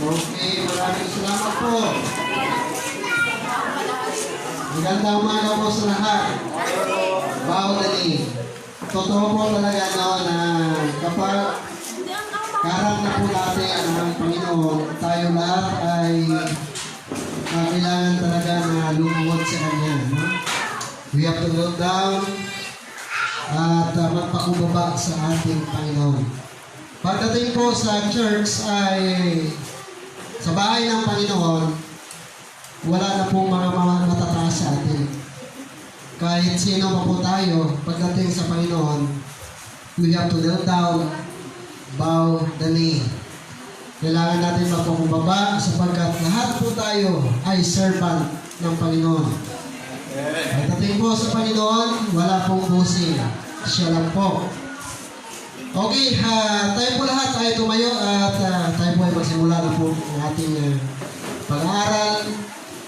Okay, maraming salamat po. Magandang umaga po sa lahat. Bawdali. Totoo po talaga no, na kapag karang na po natin ang Panginoon, tayo lahat ay kailangan talaga na lumuhod sa Kanya. No? We have to look down at magpakumbaba sa ating Panginoon. Pagdating po sa church ay sa bahay ng Panginoon, wala na pong mga matataas sa atin. Kahit sino pa po tayo, pagdating sa Panginoon, we have to kneel down bow the knee. Kailangan natin mapakumbaba sapagkat lahat po tayo ay servant ng Panginoon. Pagdating po sa Panginoon, wala pong busing. Siya lang po. Okay, tayo po lahat ay tumayo at tayo po ay magsimula na po ang ating pag-aaral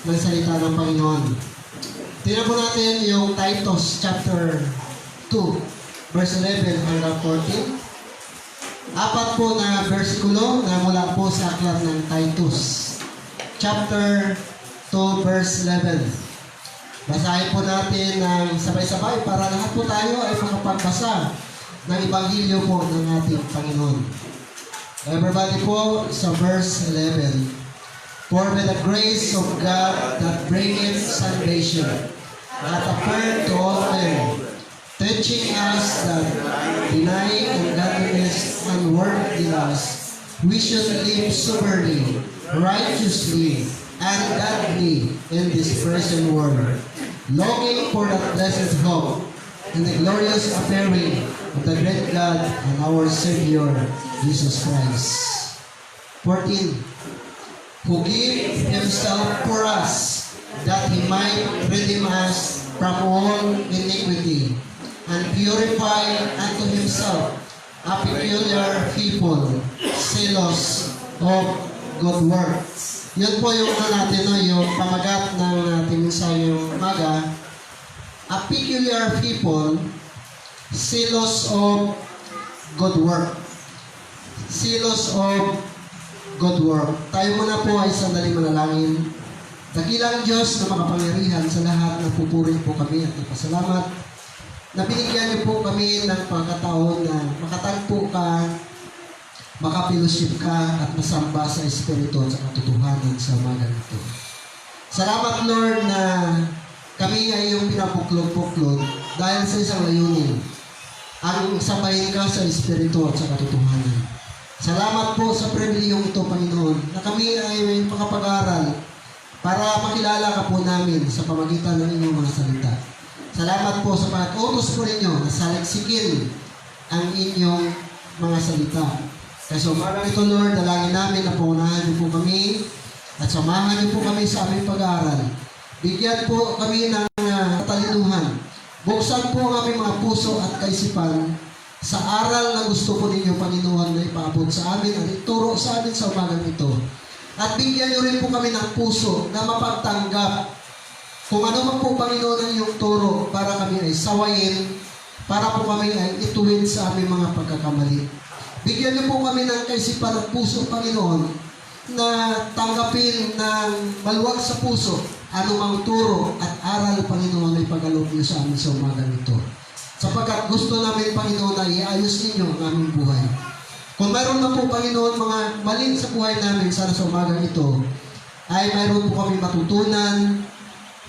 ng salita ng Panginoon. Tingnan po natin yung Titus chapter 2, verse 11 hanggang 14. Apat po na versikulo na mula po sa aklat ng Titus. Chapter 2, verse 11. Basahin po natin ng sabay-sabay para lahat po tayo ay makapagbasa ng Ebanghelyo po ng ating Panginoon. Everybody po sa verse 11. For by the grace of God that bringeth salvation, hath appeared to all men, teaching us that, denying ungodliness and worldly lust, we should live soberly, righteously, and godly in this present world, longing for that blessed hope and the glorious appearing of the great God and our Savior, Jesus Christ. 14. Who gave himself for us, that he might redeem us from all iniquity, and purify unto himself a peculiar people, zealous of good works. Yun po yung natin, no, yung pamagat ng ating mensaheng umaga. A peculiar people, zealous of good work. Zealous of good work. Tayo muna po ay sandali manalangin. Dakilang Diyos na makapangyarihan sa lahat, na pupuri po kami at nagpasalamat na binigyan niyo po kami ng pagkataon na makatagpo ka, makapilusip ka at masamba sa Espiritu at sa katotohanan sa umaga nito. Salamat Lord na kami ay iyong pinapuklog-puklog dahil sa isang layunin, ang sabayin ka sa Espiritu at sa katotohanan. Salamat po sa pribilehiyong ito, Panginoon, na kami ay may makapag-aral para makilala ka po namin sa pamagitan ng inyong mga salita. Salamat po sa pag-utos po ninyo na saligsigin ang inyong mga salita. Kaya sa umagang ito, Lord, dalangin namin na paunahan niyo po kami at samahan niyo po kami sa aming pag-aaral. Bigyan po kami ng katalinuhan. Buksan po ang aming mga puso at kaisipan sa aral na gusto po ninyo, Panginoon, na ipaabot sa amin at ituro sa amin sa umagang ito. At bigyan niyo rin po kami ng puso na mapagtanggap kung ano man po, Panginoon, ang iyong turo para kami ay sawayin, para po kami ay ituwid sa aming mga pagkakamali. Bigyan niyo po kami ng kaisipan at puso, Panginoon, na tanggapin ng maluwag sa puso anumang turo at aral, Panginoon, ay pag-alok niyo sa amin sa umagang ito. Sapagkat gusto namin, Panginoon, na iayos ninyo ang aming buhay. Kung mayroon na po, Panginoon, mga mali sa buhay namin, sana sa umagang ito, ay mayroon po kami matutunan,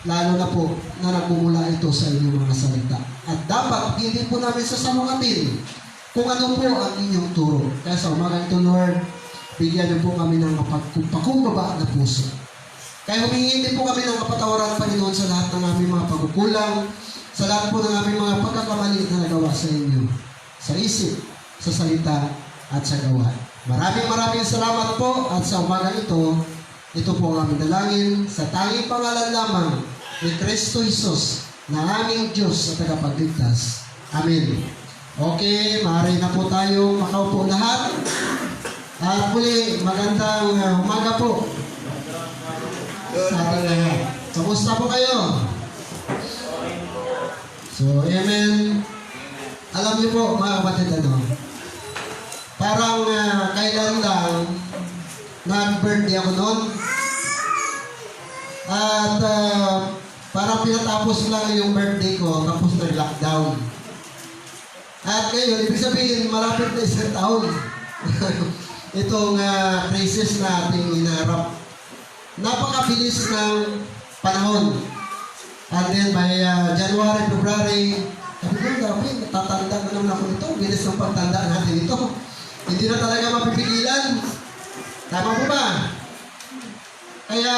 lalo na po na nagmumula ito sa inyong mga salita. At dapat, hindi po namin sasamukatin kung ano po ang inyong turo. Kaya sa umagang ito, Lord, bigyan niyo po kami ng mapagkumbaba na puso. Kaya humingi din po kami ng kapatawaran, Panginoon, sa lahat ng aming mga pagkukulang, sa lahat po ng aming mga pagkakamali na nagawa sa inyo, sa isip, sa salita, at sa gawa. Maraming salamat po at sa umagang ito po ang aming dalangin sa tanging pangalan lamang ni Kristo Jesus na aming Diyos at tagapagligtas. Amen. Okay, maaari na po tayo makaupo lahat. At muli, magandang umaga po sa ating lahat. Kamusta po kayo? So, amen. Alam niyo po, mga kapatid, parang kailan lang nag-birthday ako noon. At parang pinatapos lang yung birthday ko, tapos nag-lockdown. At ngayon, ibig sabihin, malapit na isang taon. Itong crisis na ating inaharap. Napakabilis ng panahon. And then by January, February, sabi ko, dami, natatanda na naman ako nito. Bilis ng pagtanda natin ito. Hindi na talaga mapipigilan. Tama po ba? Kaya,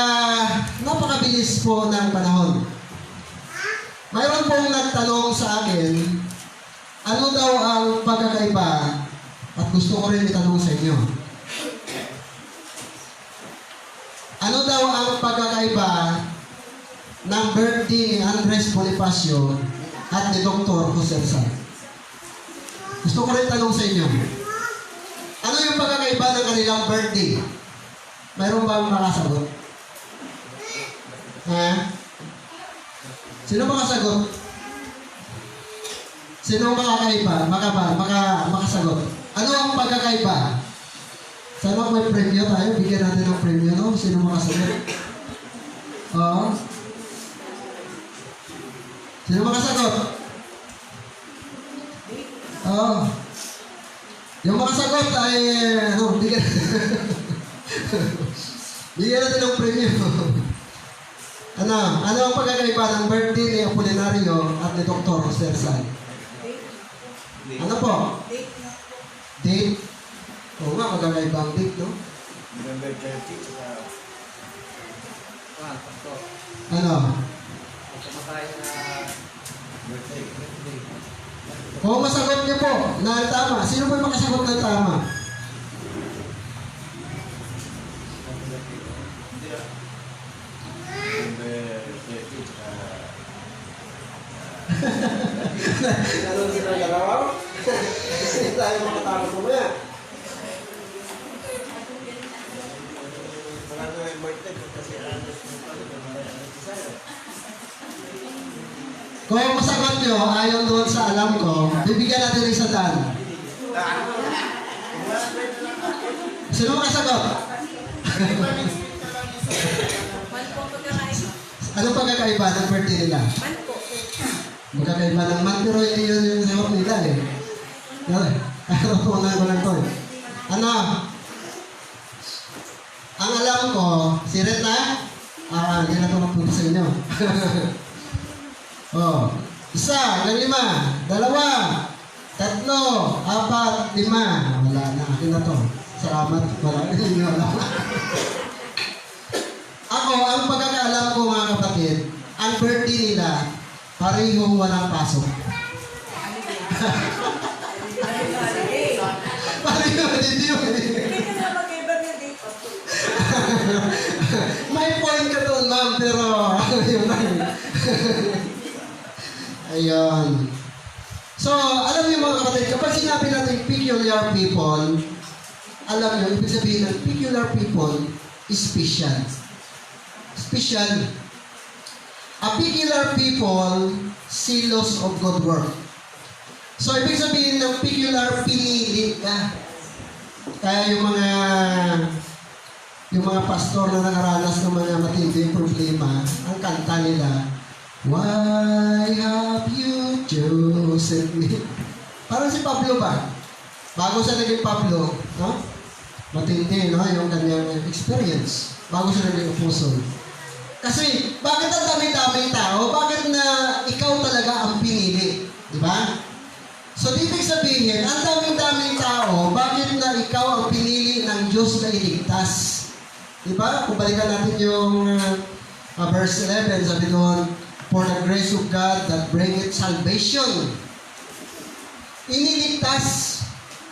napakabilis po ng panahon. Mayroon pong nagtanong sa akin, ano daw ang pagkakaiba At gusto ko rin itanong sa inyo. Ano daw ang pagkakaiba ng birthday ni Andres Bonifacio at ni Dr. Jose Rizal? Gusto ko rin tanong sa inyo. Ano yung pagkakaiba ng kanilang birthday? Mayroon ba makasagot? Ha? Sino makasagot? Sino makakaiba? Makasagot? Ano ang pagkakaiba? Sana may premyo tayo. Bigyan natin ng premyo, no? Sino makasagot? Oo. Sino makasagot? Oo. Yung makasagot ay, bigyan bigyan natin ng premyo. Ano ang pagkakaiba ng birthday ni Apolinario at ni Dr. Jose Rizal? Ano po? Date? Oo nga, magkakaiba ang date, no? November 30, Ano? birthday. Kung masagot niyo po na tama, sino po yung makasagot ng tama? November 30, Ano sila galaw? Hindi tayo makatama po maya. wala na yung birthday kasi Kung masagot niyo, ayon doon sa alam ko, bibigyan natin ng 100. Sino makasagot? Anong pagkakaiba ng birthday nila? Magkakaiba ng month, pero hindi yun yung sahot nila eh. Ano po na ko lang to eh. Ano? Ang alam ko, si Red na? Hindi na ito magpunta sa inyo. Oh, 1 hanggang 5, 2, 3, 4, 5. Wala na, akin na to. Salamat, wala. Hindi wala. Ako, ang pagkakaalam ko mga kapatid, ang birthday nila, parehong walang pasok. Parehong, hindi yun. May point ka doon, ma'am, pero yun lang. Ayun. So, alam niyo mga kapatid, kapag sinabi natin peculiar people, alam niyo, ibig sabihin ng peculiar people is special. Special. A peculiar people, zealous of good work. So, ibig sabihin ng peculiar, pinili ka. Kaya yung mga pastor na nakaranas ng mga matinding problema, ang kanta nila, why have you chosen me? Parang si Pablo ba? Bago siya naging Pablo, no? Matindi, no? Yung kanyang experience. Bago siya naging apostle. Kasi, bakit ang dami-daming tao? Bakit na ikaw talaga ang pinili? Di ba? So, ibig sabihin, ang daming-daming tao, bakit na ikaw ang pinili ng Diyos na iligtas? Di ba? Kung balikan natin yung verse 11, sabi doon, for the grace of God that bringeth salvation. Iniligtas.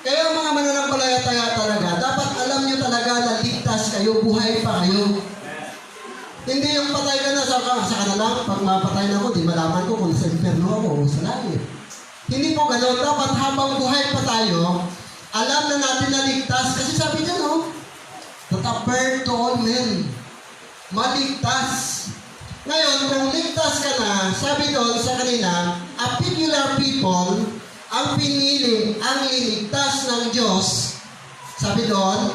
Kaya mga mananampalataya talaga, dapat alam nyo talaga na ligtas kayo, buhay pa kayo. Hindi yung patay ka na sa kanila, pag mapatay na ako, di malaman ko kung sa inferno ako o sa langit. Hindi po gano'n. Dapat habang buhay pa tayo, alam na natin na ligtas. Kasi sabi niya, no? That a bird to all men. Maligtas. Ngayon, kung ligtas ka na, sabi doon sa kanina, a peculiar people, ang pinili, ang liligtas ng Diyos, sabi doon,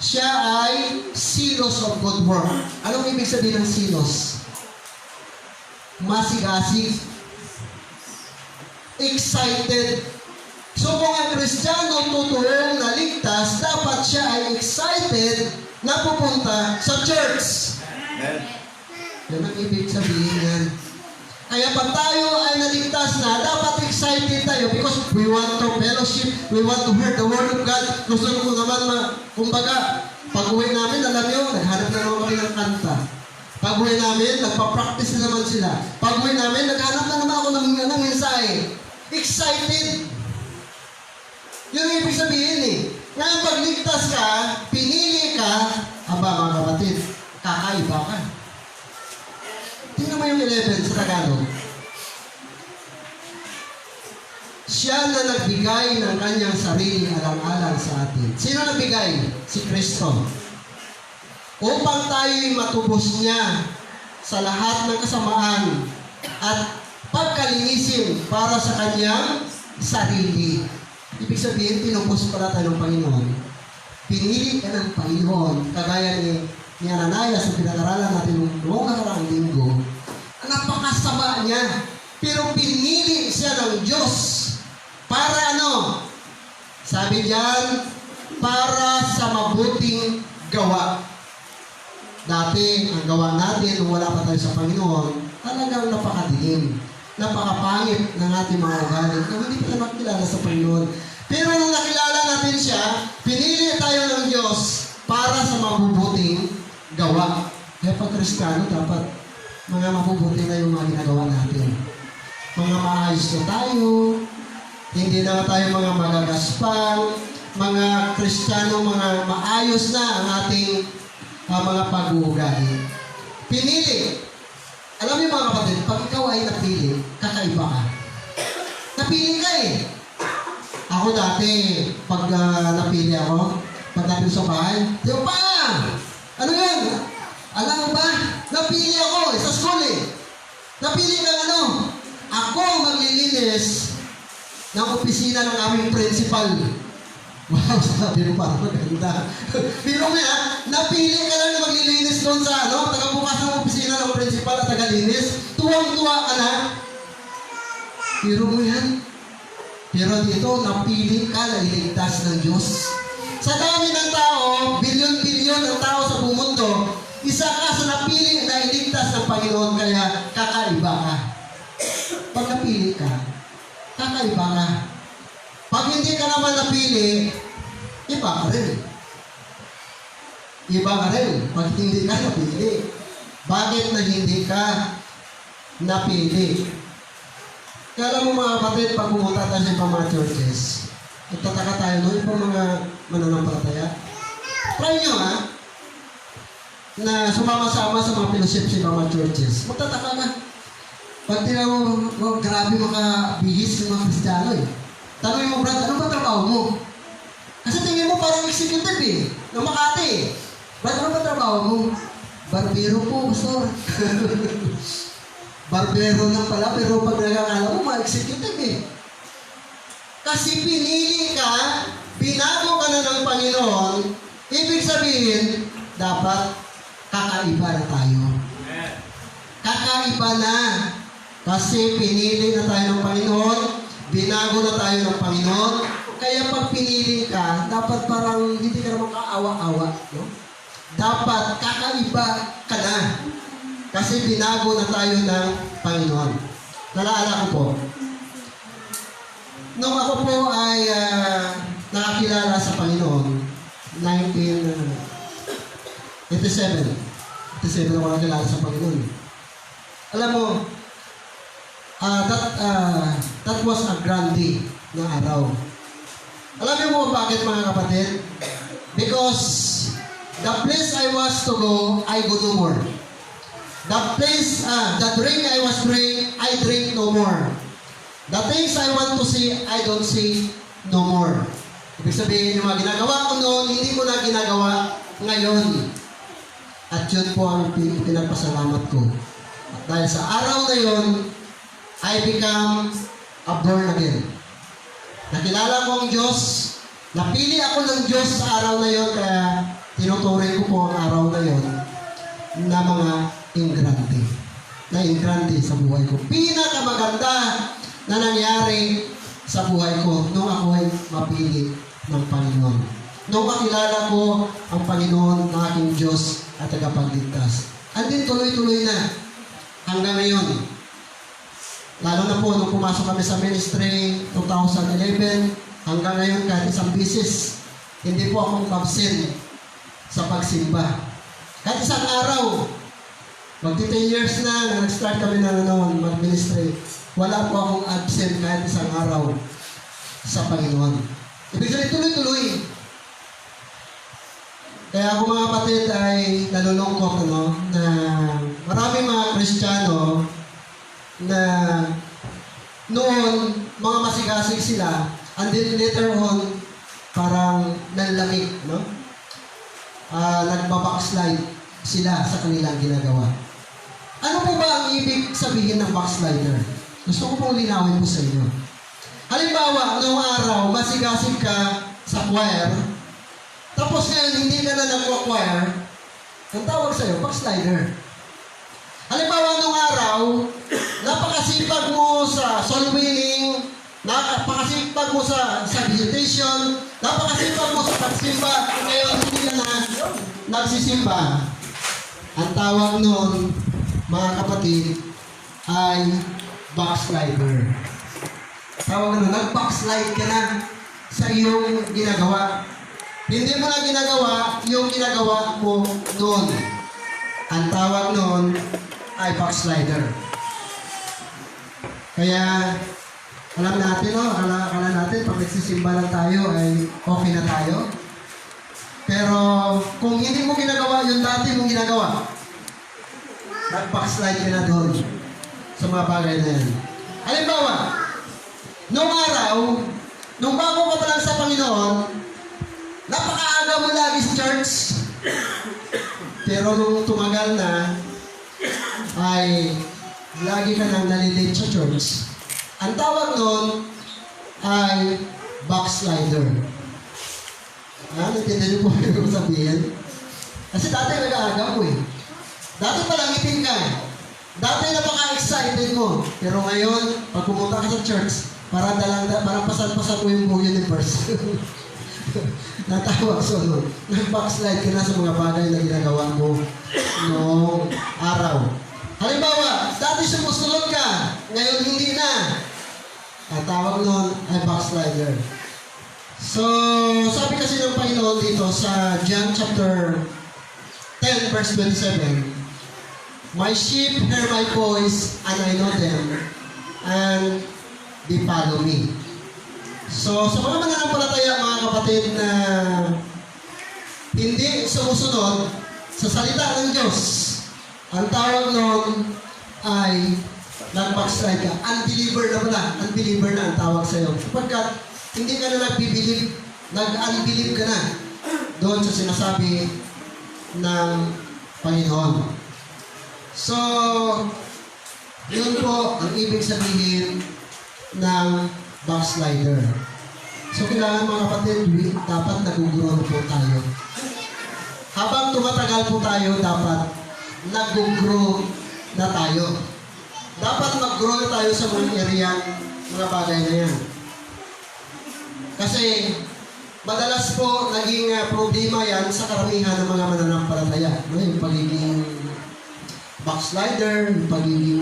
siya ay zealous of good work. Anong ibig sabihin ng zealous? Masig-asig. Excited. So kung ang Kristiyano tutuong na ligtas, dapat siya ay excited na pupunta sa church. Amen. Yan ang ibig sabihin yan. Kaya pag tayo ay naligtas na, dapat excited tayo because we want to fellowship, we want to hear the Word of God. Gusto ko naman, kumbaga, pag-uwi namin, alam nyo, naghanap na naman kami ng kanta. Pag-uwi namin, nagpa-practice na naman sila. Pag-uwi namin, naghanap na naman ako ng mensahe. Excited. Yung ibig sabihin eh. Ngayon pag ligtas ka, pinili ka, aba mga kapatid, kakaiba ka. Tingnan mo yung 11 sa Tagalog. Siya na nagbigay ng kanyang sarili alang-alang sa atin. Sino nagbigay? Si Kristo. Upang tayo'y matubos niya sa lahat ng kasamaan at pagkalinisin para sa kanyang sarili. Ibig sabihin, tinubos pala tayo ng Panginoon. Pinili ka ng Panginoon, kagaya ni Ananias sa pinag-aralan natin noong nakaraang linggo. Ang napakasama niya. Pero pinili siya ng Diyos. Para ano? Sabi diyan, para sa mabuting gawa. Dati, ang gawa natin nung wala pa tayo sa Panginoon, talagang napakadilim. Napakapangit ng ating mga ugali. Kung hindi pa tayo makilala sa Panginoon. Pero nung nakilala natin siya, pinili tayo ng Diyos para sa mabubuting gawa. Kaya pag Kristiyano, dapat mga mabubuti na yung mga ginagawa natin. Mga maayos na tayo, hindi na tayo mga magagaspang, mga Kristiyano, mga maayos na ang ating mga pag-uugali. Pinili. Alam niyo mga kapatid, pag ikaw ay napili, kakaiba ka. Napili ka eh. Ako dati, pag napili ako, pag napili sa bahay, di ba pa? Ano yan? Alam mo ba? Napili ako sa school eh. Napili ka ano? Ako maglilinis ng opisina ng aming principal. Wow, sabi mo parang maganda. Pero nga, napili ka lang na maglilinis doon sa tagabukas ng opisina ng principal at tagalinis. Tuwang-tuwa ka na. Pero mo yan. Pero dito, napili ka na iligtas ng Diyos. Sa dami ng tao, bilyon-bilyon ng tao sa buong mundo, isa ka sa napili na iligtas ng Panginoon, kaya kakaiba ka. Pag napili ka, kakaiba ka. Pag hindi ka naman napili, iba ka rin. Iba ka rin pag hindi ka napili. Bakit na hindi ka napili? Kaya alam mo mga kapatid, pag pumunta tayo sa ibang mga churches, nagtataka tayo, no? Ibang mga mananampalataya. Try nyo ha, na sumama-sama sa mga fellowship sa ibang mga churches. Magtataka ka. Pag tinaw mo, grabe makabihis ng mga Kristiyano eh. Tanongin mo, Brad, ano ba trabaho mo? Kasi tingin mo parang executive eh, ng Makati eh. Brad, ano ba trabaho mo? Barbero po, pastor. Barbero lang pala, pero pag nakakala mo, ma-executive eh. Kasi pinili ka, binago ka na ng Panginoon, ibig sabihin, dapat kakaiba na tayo. Kakaiba na. Kasi pinili na tayo ng Panginoon, binago na tayo ng Panginoon, kaya pag pinili ka, dapat parang hindi ka naman kaawa-awa. No? Dapat kakaiba ka na. Kasi binago na tayo ng Panginoon. Naalala ko po, nung ako po ay nakakilala sa Panginoon, 1987 ako nakakilala sa Panginoon. Alam mo, that was a grand day na araw. Alam niyo mo bakit mga kapatid? Because the place I was to go, I go no more. The place, the drink I was drink, I drink no more. The things I want to see, I don't see no more. Ibig sabihin, yung mga ginagawa ko noon, hindi ko na ginagawa ngayon. At yun po ang pinagpasalamat ko. At dahil sa araw na yun, I become a born again. Nakilala ko ang Diyos, napili ako ng Diyos sa araw na yun, kaya tinuturing ko po ang araw na yun na mga ingrante. Na ingrante sa buhay ko. Pinakamaganda na nangyari sa buhay ko nung ako ay mapili ng Panginoon. Nung makilala ko ang Panginoon na aking Diyos at tagapagligtas. Andin tuloy-tuloy na hanggang ngayon. Lalo na po nung pumasok kami sa ministry 2011, hanggang ngayon kahit isang bisis, hindi po akong absent sa pagsimba. Kahit isang araw, magti 10 years na nag-start kami na mag-ministry, wala po akong absent kahit isang araw sa Panginoon. Ibig sabihin, tuloy-tuloy. Kaya ako mga kapatid ay nalulungkot na maraming mga Kristiyano na noon, mga masigasig sila, and then later on, parang nanlamig, no? Nagbabackslide sila sa kanilang ginagawa. Ano po ba ang ibig sabihin ng backslider? Gusto ko pong linawin po sa inyo. Halimbawa, noong araw, masigasig ka sa choir, tapos ngayon, hindi ka na nag-choir, ang tawag sa'yo, backslider. Halimbawa, noong araw, napakasipag mo sa soul winning, napakasipag mo sa visitation, napakasipag mo sa pagsimba, ngayon hindi ka na nagsisimba. Ang tawag nun, mga kapatid, ay backslider. Tawag nun, nag-backslide ka na sa iyong ginagawa. Hindi mo na ginagawa yung ginagawa mo noon. Ang tawag noon ay backslider. Kaya, alam natin, no? Akala natin, pag nagsisimba lang tayo, ay okay na tayo. Pero, kung hindi mo ginagawa yung dati mong ginagawa, nag-backslide ka na doon sa mga bagay na yan. Halimbawa, noong araw, nung bago ka pa lang sa Panginoon, napakaaga mo lagi sa church. Pero nung tumagal na, ay lagi ka nang nalilate sa church. Ang tawag nun ay backslider. Natindihan niyo po yung sabihin? Kasi dati nag-aaga mo eh. Dati palang itin ka eh. Dati napaka-excited mo. Pero ngayon, pag pumunta ka sa church, parang pasan-pasan mo yung buong universe. Natawag so no, nag-backslide ka na sa mga bagay na ginagawa mo noong araw. Halimbawa, dati sumusunod ka, ngayon hindi na. Ang tawag nun ay backslider. So, sabi kasi ng Panginoon dito sa John chapter 10 verse 27, "My sheep hear my voice, and I know them, and they follow me." So, sa mga mananampalataya, mga kapatid, na hindi sumusunod sa salita ng Diyos, ang tawag nun ay nag-backslide ka. Unbeliever na pala. Unbeliever na ang tawag sa'yo. Sapagkat hindi ka na nag-believe, nag-unbelieve ka na doon sa sinasabi ng Panginoon. So, yun po ang ibig sabihin ng backslider. So, kailangan mga kapatid, dapat nag-grow po tayo. Habang tumatagal po tayo, dapat nag-grow na tayo. Dapat mag-grow na tayo sa mga area, mga bagay na yan. Kasi, madalas po naging problema yan sa karamihan ng mga mananampalataya. No? Yung pagiging backslider, yung pagiging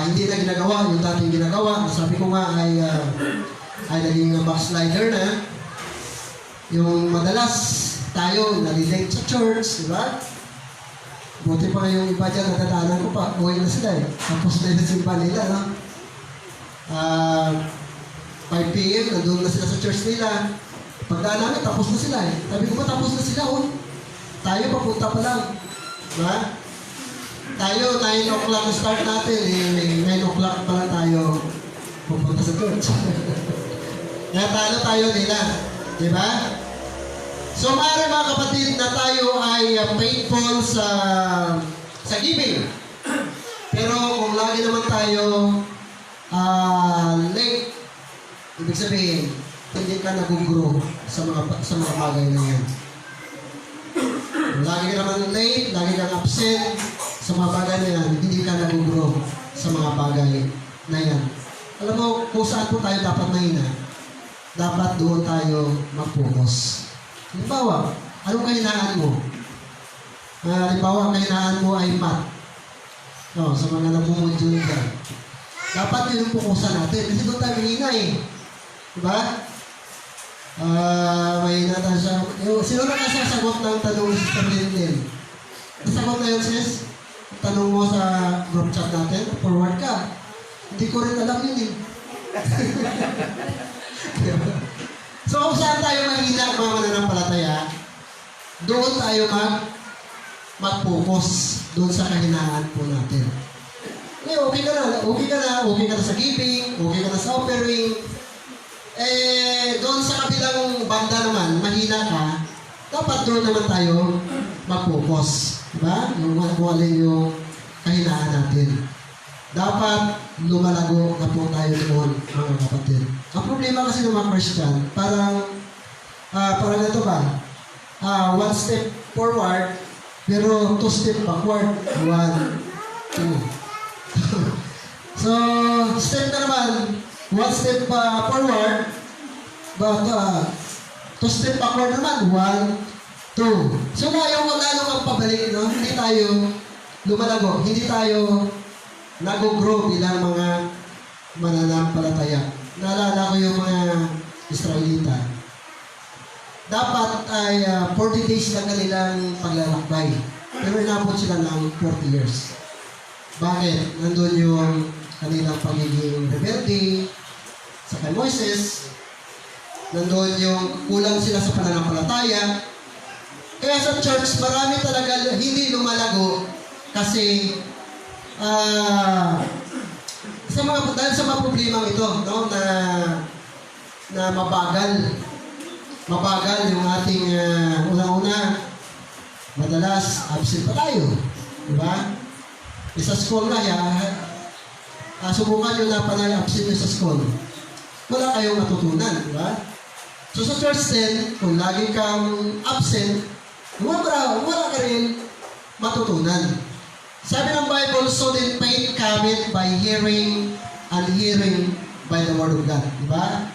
hindi na ginagawa, yung dating ginagawa. Sabi ko nga ay naging backslider na. Yung madalas tayo nalilate sa church, di ba? Buti pa yung iba dyan, nadadaanan ko pa, buhay na sila eh. Tapos na yung simpa nila, no? 5 p.m., nandun na sila sa church nila. Pagdaan namin, tapos na sila eh. Sabi ko ba, tapos na sila, oh. Tayo, papunta pa lang. Diba? Tayo, 9 o'clock start natin, 9 o'clock pa lang tayo pupunta sa church. Kaya talo tayo nila. Diba? So, maaari mga kapatid na tayo ay faithful sa giving. Pero kung lagi naman tayo late, ibig sabihin, hindi ka nag-grow sa mga bagay na yan. Kung lagi ka naman late, lagi kang absent sa mga bagay na yan, hindi ka nag-grow sa mga bagay na yan. Alam mo, kung saan po tayo dapat mahina, dapat doon tayo mag-focus. Halimbawa, anong kahinaan mo? Halimbawa, ang kahinaan mo ay math. No, sa mga namumudyo dyan. Dapat yun yung pukusan natin. Kasi doon tayo mahina eh. Diba? Mahina tayo sa... Sino na kasasagot ng tanong ni Sister Linden? Nasagot na yun, sis? Tanong mo sa group chat natin, forward ka. Hindi ko rin alam yun eh. So kung saan tayo mahina mga mananampalataya, doon tayo mag-focus doon sa kahinaan po natin. Okay ka na sa giving, okay ka na sa offering. Doon sa kabilang banda naman, mahina ka, dapat doon naman tayo mag-focus. Diba? Kung alin yung kahinaan natin. Dapat lumalago na po tayo doon, mga kapatid. Ang problema kasi ng mga Christian, parang ito ba? One step forward, pero two step backward. 1, 2. So, step na naman, one step forward, but two step backward naman, 1, 2. So, ngayon kung lalo kang pabalik, no? Hindi tayo lumalago, hindi tayo nag-grow bilang mga mananampalataya. Naalala ko yung mga Israelita. Dapat ay 40 days lang kanilang paglalakbay. Pero inabot sila ng 40 years. Bakit? Nandun yung kanilang pagiging rebelde sa kay Moises. Nandun yung kulang sila sa pananampalataya. Kaya sa church, marami talaga hindi lumalago kasi dahil sa mga problema ito, no, na mabagal yung ating unang-una, madalas absent pa tayo, di ba? Sa school na subukan nyo na panay absent nyo sa school. Wala kayong matutunan, di ba? So sa church din, kung lagi kang absent, wala ka rin matutunan. Sabi ng Bible, so then faith cometh by hearing, and hearing by the Word of God. Diba?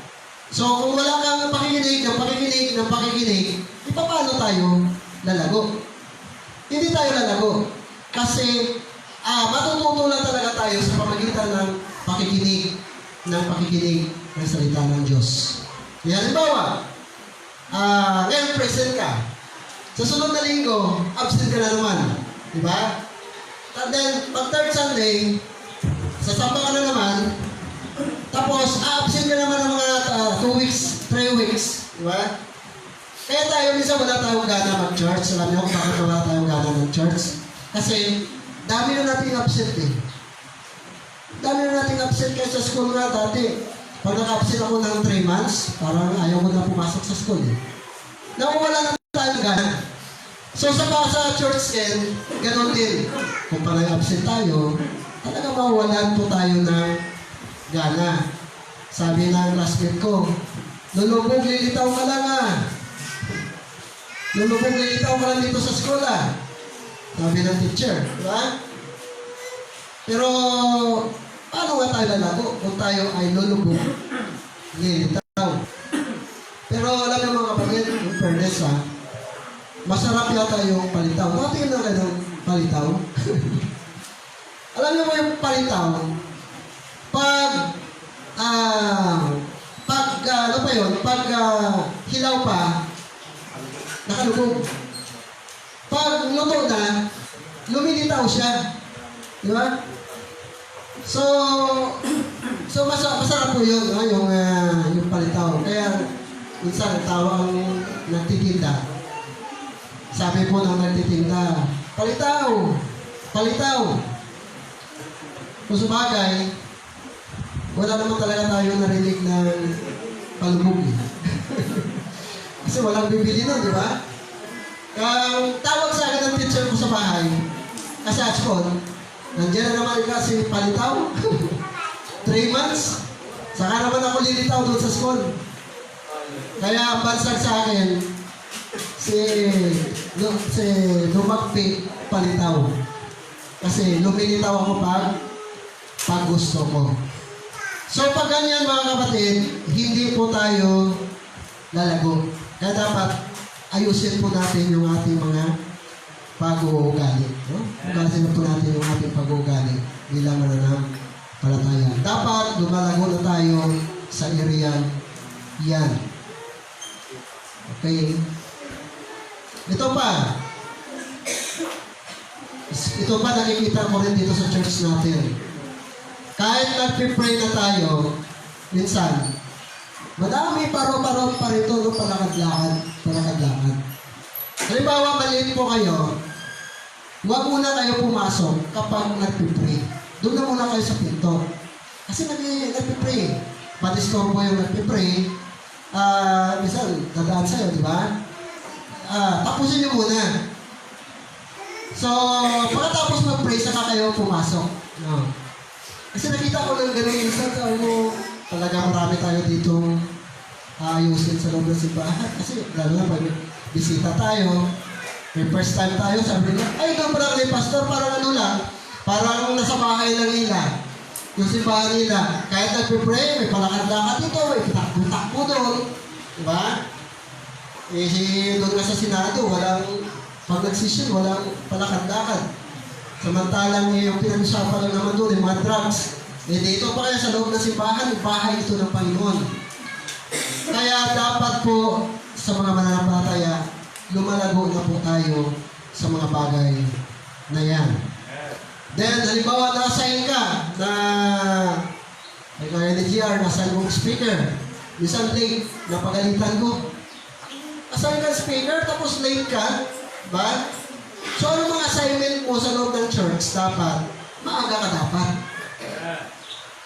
So, kung wala kang pakikinig, paano tayo lalago? Hindi tayo lalago. Kasi, matututo lang talaga tayo sa pamagitan ng pakikinig ng salita ng Diyos. Yan, halimbawa, ngayon present ka. Sa sunod na linggo, absent ka na naman. Diba? And then, pag third Sunday, sasamba ka na naman, tapos, absent ka naman ng mga 2 weeks, 3 weeks, di ba? Kaya tayo, minsan wala tayong gana mag-church. Alam niyo kung bakit wala tayong gana mag-church? Kasi, dami na nating absent eh. Dami na nating absent kaya sa school nga dati. Pag naka-absent ako ng 3 months, parang ayaw ko na pumasok sa school eh. Nawawala na tayong gana. So sa church din, ganoon din. Kung parang absent tayo, talaga mawawalan po tayo ng gana. Sabi ng classmate ko, lulubog, lilitaw ka lang Lulubog, lilitaw ka lang dito sa school Sabi ng teacher, di ba? Pero, paano nga tayo lalago kung tayo ay lulubog, lilitaw? Pero alam niyo mga kapatid, in fairness masarap yata yung palitaw. Matingin na kayo ng palitaw. Alam niyo mo yung palitaw? Pag hilaw pa, nakalubog. Pag luto na, lumilitaw siya. Di ba? So masarap po yun, yung palitaw. Kaya, minsan, tawag ang nagtitinda. Sabi po ng nagtitinda, palitaw! Kung sabagay, wala naman talaga tayo narinig ng palubog. Kasi walang bibili nun, di ba? Tawag sa akin ng teacher ko sa bahay, kasi at school, nandiyan na naman kasi palitaw. 3 months, saka naman ako lilitaw doon sa school. Kaya ang bansag sa akin, si Lumagpi palitaw. Kasi lumilitaw ako pag gusto ko. So pag ganyan mga kapatid, hindi po tayo lalago. Kaya dapat ayusin po natin yung ating mga pag-uugali. No? Ayusin po natin yung ating pag-uugali bilang mananampalataya. Dapat lumalago na tayo sa area yan. Okay? Ito pa nakikita ko rin dito sa church natin. Kahit nag-pray na tayo, minsan, Madami paro-paro pa rito, no? Palakad-lakad. Halimbawa, maliit po kayo, huwag muna kayo pumasok kapag nagpipray. Doon na muna kayo sa pinto. Kasi nagpipray. Patistorbo yung nagpipray. Minsan, dadaan sa'yo, di ba? Tapusin niyo muna. So, pagkatapos mag-pray, saka kayo pumasok. No. Kasi nakita ko ng ganun minsan, sabi mo, talaga marami tayo dito ayusin sa loob ng simbahan. Kasi, lalo na pag bisita tayo, may first time tayo, sabi nila, ay, ikaw parang ni pastor, parang ano lang, parang nasa bahay lang nila. Yung simbahan nila, kahit nagpipray, may palakad-lakad dito, may takbo-takbo doon. Diba? Eh, doon nga sa Senado, pag nagsisyon, walang palakad-lakad. Samantalang yung pinag-usapan lang naman doon, yung mga drugs. Eh, dito pa kaya sa loob ng simbahan, bahay ito ng Panginoon. Kaya dapat po sa mga mananampalataya, lumalago na po tayo sa mga bagay na yan. Then, halimbawa, na-assign ka na may kaya ni GR, na-assign mong speaker. Minsan late, napagalitan ko. Assign ka speaker, tapos late ka, ba? So, ano mga assignment mo sa loob ng church? Dapat, maaga ka dapat.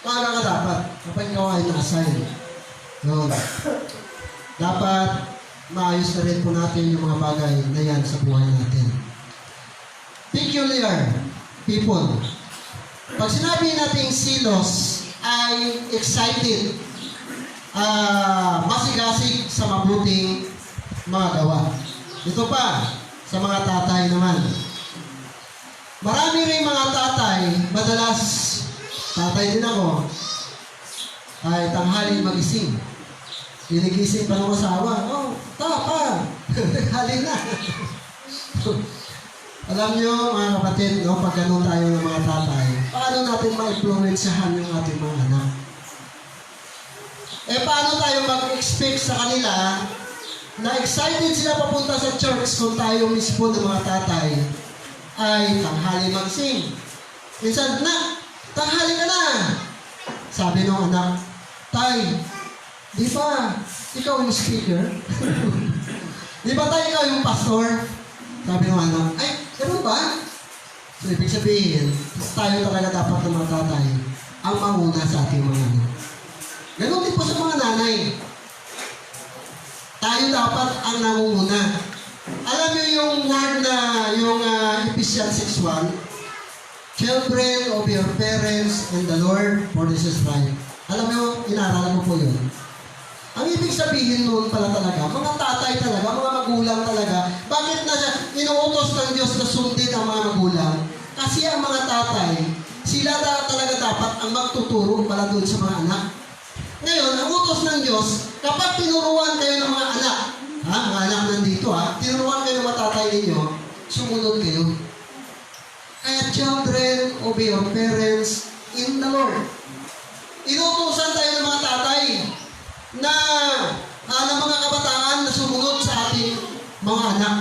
Maaga ka dapat kapag ikaw ay na-assign. Yun. Dapat, maayos na rin po natin yung mga bagay na yan sa buhay natin. Peculiar people. Pag sinabi nating silos, ay excited, masigasig sa mabuting mga gawa. Ito pa, sa mga tatay naman. Marami rin mga tatay, madalas, tatay din ako, ay tanghaling magising. Ginigising pa ng asawa, oh, tapa, hali na. Alam nyo, mga kapatid, no, pag ganun tayo ng mga tatay, paano natin ma-influensyahan yung ating mga anak? Eh, paano tayo mag-expect sa kanila na excited sila papunta sa church kung tayo mismo ng mga tatay ay tanghali magsing. Minsan, na, tanghali ka na. Sabi ng anak, tay, di ba ikaw yung speaker? Di ba tayo ikaw yung pastor? Sabi ng anak, ay, ganun ba? So, ibig sabihin, tayo talaga dapat ng mga tatay ang manguna sa ating mga anak. Ganun din po sa mga nanay. Tayo dapat ang nangunguna. Alam niyo yung word na, yung Ephesians 6:1, children, obey your parents and the Lord, for this is right. Alam niyo, inaralan ko po yun. Ang ibig sabihin noon pala talaga, mga tatay talaga, mga magulang talaga, bakit na inuutos ng Diyos na sundin ang mga magulang? Kasi ang mga tatay, sila talaga dapat ang magtuturo pala doon sa mga anak. Ngayon, ang utos ng Diyos, kapag tinuruan kayo ng mga anak, mga anak nandito tinuruan kayo ng mga tatay ninyo, sumunod kayo. Kaya children, obey your parents in the Lord. Inuutosan tayo ng mga tatay na ng mga kabataan na sumunod sa ating mga anak.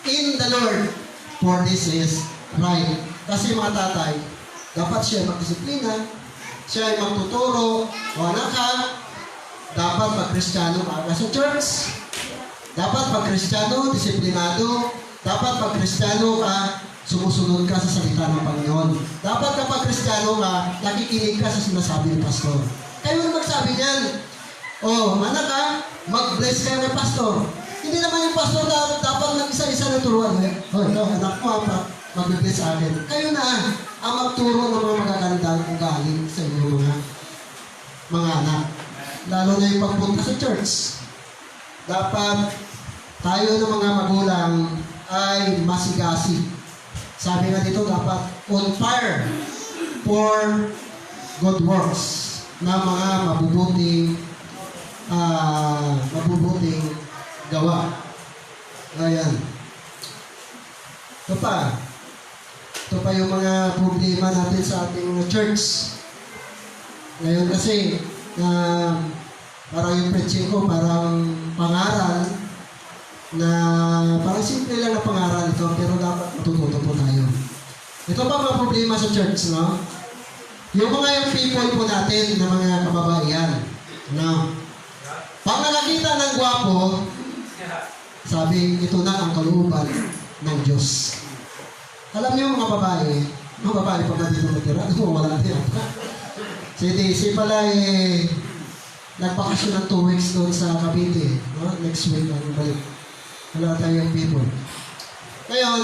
In the Lord, for this is right. Kasi mga tatay, dapat siya magdisiplina, siya ay magtuturo, o anak ka, dapat mag-Kristiyano ka sa church. Dapat mag-Kristiyano, disiplinado. Dapat mag-Kristiyano ka, sumusunod ka sa salita ng Panginoon. Dapat kapag Kristiyano ka, nakikinig ka sa sinasabi ng pastor. Kayo na magsabi niyan, anak ka, mag-bless kayo ng pastor. Hindi naman yung pastor dapat mag-isa-isa na turuan. Anak mo mag-bless sa akin. Kayo na ang magturo ng mga magagandang ugali sa inyong mga anak. Lalo na yung pagpunta sa church. Dapat tayo ng mga magulang ay masigasig. Sabi nga dito, dapat on fire for good works na mga mabubuting gawa. Ayan. Ito pa yung mga problema natin sa ating church. Ngayon kasi, parang yung preaching ko, parang pangaral, na parang simple lang na pangaral ito, pero dapat matututo po tayo. Ito pa mga problema sa church, no? Yung mga yung people po natin na mga kababaihan. No. Pag nakakita ng gwapo, sabi, ito na ang kalooban ng Diyos. Alam niyo mga babae pa ba dito natira? Wala na yan. Si Daisy pala nagpakasyon ng 2 weeks doon sa Cavite. No? Next week, balik. Wala tayong people. Ngayon,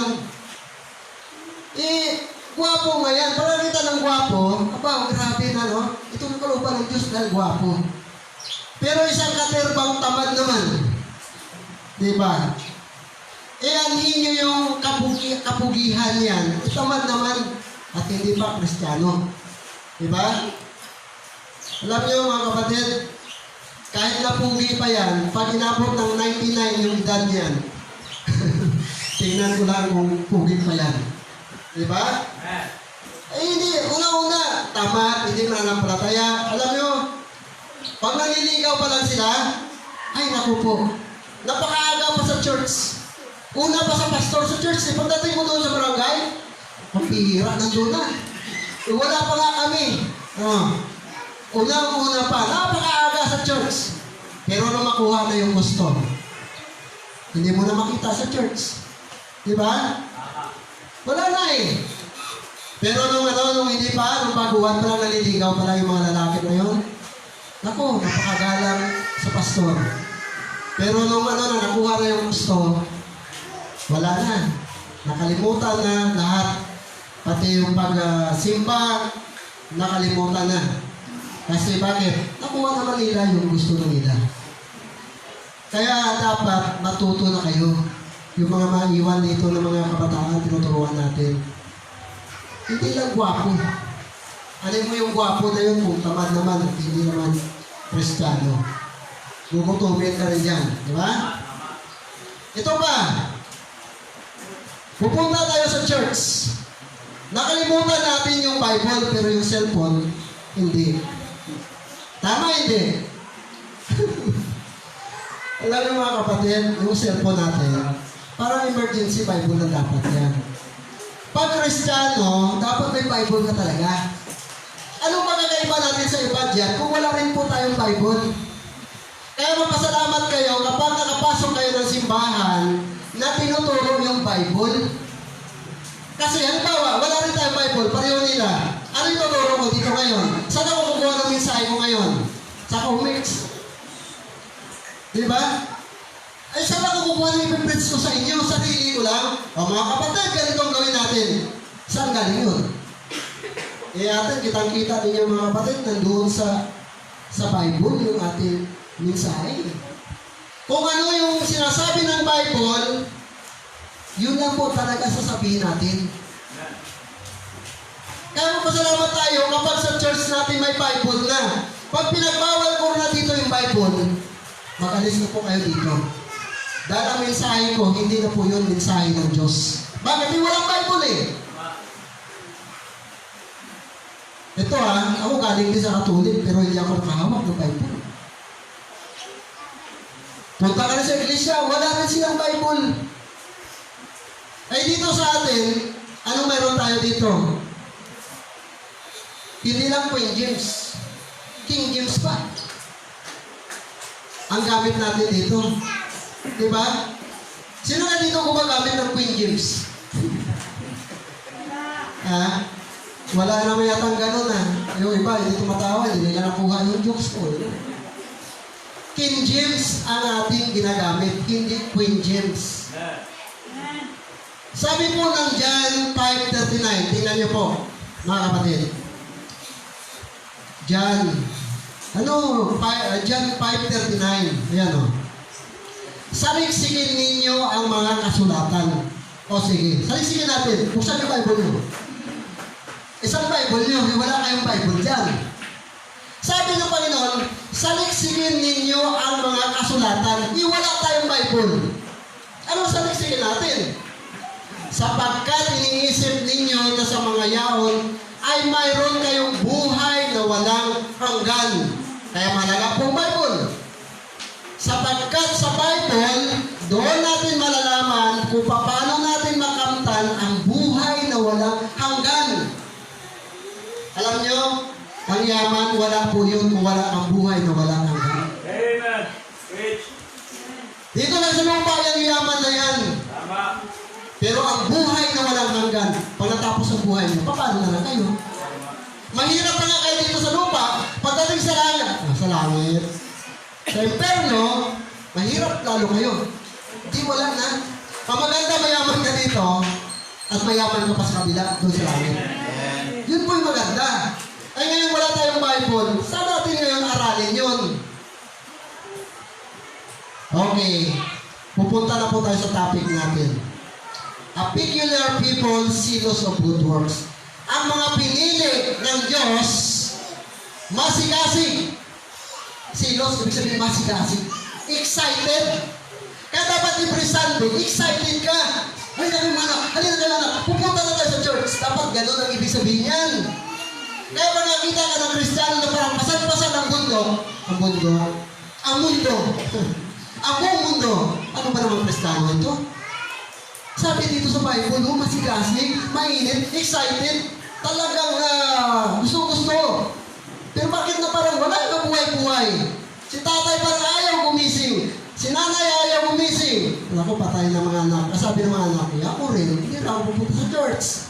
gwapo nga yan. Para kita ng gwapo, grabe na, no? Ito ang kalooban ng Diyos dahil gwapo. Pero isang katerbang tamad naman. Di ba? Anhin nyo yung kapugihan yan. Tamad naman at hindi pa Kristiyano. Di ba? Alam nyo mga kapatid, kahit napugi pa yan, pag inabot ng 99 yung edad niyan, tingnan ko lang kung pugi pa yan. Di ba? Hindi. Una-una, tamad, hindi mananampalataya. Alam nyo, pag naliligaw pa lang sila, ay naku po, napakaaga pa sa church. Una pa sa pastor sa church. Pagdating mo doon sa barangay, ang pihira, nandun na. Wala pa nga kami. Unang-una pa, napakaaga sa church. Pero nung makuha na yung gusto, hindi mo na makita sa church. Di ba? Wala na eh. Pero nung hindi pa, nung baguhan pa lang naliligaw pa lang yung mga lalaki na yun, naku, napakagalang sa pastor. Pero nung nakuha na yung gusto, wala na. Nakalimutan na lahat. Pati yung pag-simba, nakalimutan na. Kasi bakit? Nakuha naman nila yung gusto nila. Kaya dapat matuto na kayo. Yung mga maiwan dito ng mga kabataan, tinuturuan natin. Hindi lang gwapo. Alin mo yung gwapo na yun kung tamad naman at hindi naman Kristiyano. Gugutumin ka rin dyan. Di ba? Ito pa. Pupunta tayo sa church. Nakalimutan natin yung Bible pero yung cellphone, hindi. Tama hindi? Alam niyo mga kapatid, yung cellphone natin, parang emergency Bible na dapat yan. Pag Kristiyano, dapat may Bible ka talaga. Anong magkakaiba natin sa iba dyan kung wala rin po tayong Bible? Kaya magpasalamat kayo kapag nakapasok kayo ng simbahan na tinuturo yung Bible. Kasi halimbawa, wala rin tayong Bible, pareho nila. Ano yung tuturo ko dito ngayon? Saan ako kukuha ng mensahe ko ngayon? Sa comics. Di ba? Ay, saan ako kukuha ng ipipreach ko sa inyo? Sarili ko lang. O mga kapatid, ganito ang gawin natin. Saan galing yun? Atin, kitang-kita din yung mga kapatid nandoon sa Bible, yung ating mensahe. Kung ano yung sinasabi ng Bible, yun lang po talaga sasabihin natin. Kaya magpasalamat tayo kapag sa church natin may Bible na. Pag pinagbawal ko na dito yung Bible, mag-alis na po kayo dito. Dahil ang mensahe ko, hindi na po yun mensahe ng Diyos. Bakit? Walang Bible eh. Ito ako galing din sa Katolik, pero hindi ako nakahawak ng Bible. Punta ka na sa iglesia, wala rin silang Bible. Ay dito sa atin, anong mayroon tayo dito? Hindi lang Queen James. King James pa. Ang gamit natin dito. Diba? Sino na dito gumagamit ng Queen James? Wala naman yatang ganun Yung iba, hindi tumatawa, hindi nila nakuha yung jokes ko. King James ang ating ginagamit, hindi Queen James. Sabi po ng John 5:39, tingnan niyo po, mga kapatid. John 5:39, ayan o. Saliksikin ninyo ang mga kasulatan. O sige, saliksikin natin. Buksan yung Bible nyo. Isang Bible nyo, wala kayong Bible dyan. Sabi ng Panginoon, saliksikin ninyo ang mga kasulatan. Wala tayong Bible. Ano saliksikin natin? Sapagkat iniisip ninyo na sa mga yaon ay mayroon kayong buhay na walang hanggan. Kaya malaga pong Bible. Sapagkat sa Bible, doon natin malalaman kung paano natin makamtan ang buhay na walang hanggan. Alam nyo, ang yaman, wala po yun kung wala ang buhay na walang hanggan. lang sa lupa yung yaman na yan. Tama. Pero ang buhay na walang hanggan, pag natapos ang buhay niyo, paano na lang kayo? Mahirap pa nga kayo dito sa lupa, pagdating sa langit. Sa langit. Sa imperno, mahirap lalo kayo. Di wala na. Pamaganda mayaman ka dito, at mayaman ka pa sa kabila, doon sa langit. Yun po yung maganda. Ay ngayon wala tayong Bible, saan natin ngayon aralin yun? Okay. Pupunta na po tayo sa topic natin. A peculiar people, zealous of good works. Ang mga pinili ng Diyos, masigasig. Zealous, ibig sabihin masigasig. Excited. Kaya dapat every Sunday, excited ka. Halina kayo anak, pupunta na tayo sa church. Dapat ganun ang ibig sabihin yan. Kaya pag nakita ka ng Kristiyano na parang pasan-pasan ang mundo, ang buong mundo, ano ba naman Kristiyano ito? Sabi dito sa Bible, masigasig, mainit, excited, talagang gusto-gusto. Pero bakit na parang wala ka buhay-buhay? Si tatay parang ayaw gumising. Si nanay ayaw gumising. Ako, patay ng mga anak. Kasabi ng mga anak, ako rin, hindi na ako pupunta sa church.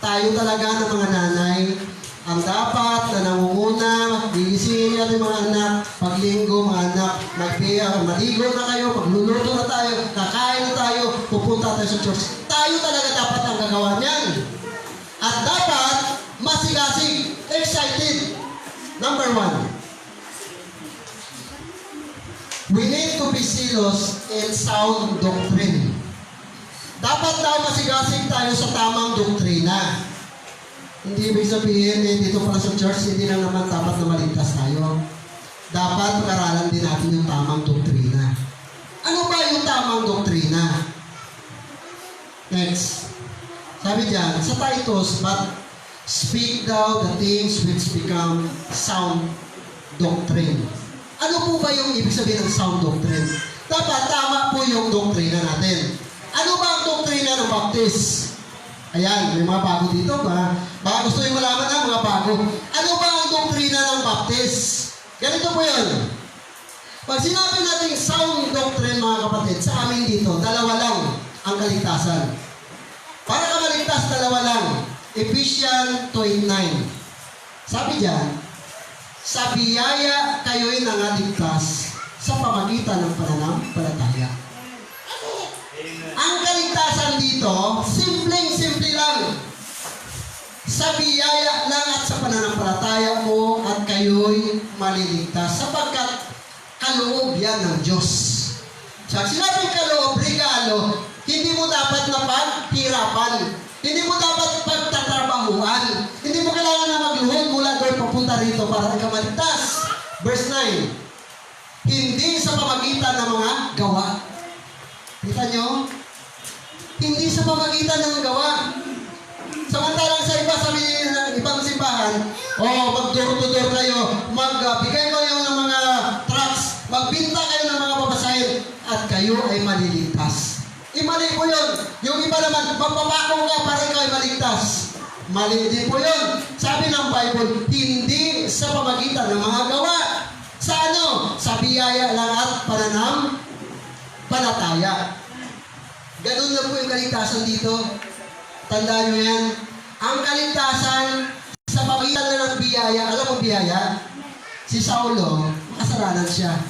Tayo talaga ng mga nanay, ang dapat na nangunguna, gigisingin natin mga anak, paglinggo mga anak, maligo na kayo, magluluto na tayo, kakain na tayo, pupunta tayo sa church. Tayo talaga dapat ang gagawa niyan. At dapat masigasig, excited. Number 1. We need to be zealous in sound doctrine. Dapat daw masigasig tayo sa tamang doktrina. Hindi ibig sabihin, dito pala sa church, hindi lang naman dapat na maligtas tayo. Dapat pag-aralan din natin yung tamang doktrina. Ano ba yung tamang doktrina? Next. Sabi diyan, sa Titus, but speak thou the things which become sound doctrine. Ano po ba yung ibig sabihin ng sound doctrine? Dapat tama po yung doktrina natin. Ano ba ang doktrina ng Baptist? Ayan, may mga bago dito ba? Baka gusto yung malaman na mga bago. Ano ba ang doktrina ng Baptist? Ganito po yun. Pag sinabi natin sound doctrine mga kapatid, sa amin dito, dalawa lang ang kaligtasan. Para ka maligtas, dalawa lang. Ephesians 2:9. Sabi diyan, sa biyaya kayo'y nangaligtas sa pamagitan ng pananampalataya. Ang kaligtasan dito, simpleng-simple lang. Sa biyaya lang at sa pananampalataya mo at kayo'y maliligtas sapagkat kaloob yan ng Diyos. Sa sinabing kaloob, regalo, hindi mo dapat na paghirapan. Hindi mo dapat pagtatrabahuan. Hindi mo kailangan na magluhod mula doon papunta rito para ikaw maligtas. Verse 9. Hindi sa pamagitan ng mga gawa. Kita nyo? Hindi sa pamagitan ng gawa. Samantalang sa iba, sabi ng ibang simbahan, mag-door-to-door kayo, magbigay kayo ng mga trucks, magbinta kayo ng mga papasahin, at kayo ay maliligtas. Mali po yun. Yung iba naman, magpapako ka para ikaw ay maligtas. Mali din po yun. Sabi ng Bible, hindi sa pamagitan ng mga gawa. Sa ano? Sa biyaya lang at pananampalataya. Ganun na po yung kaligtasan dito. Tandaan nyo yan. Ang kaligtasan sa pamagitan na ng biyaya. Alam mo biyaya? Si Saulo, makasalanan siya.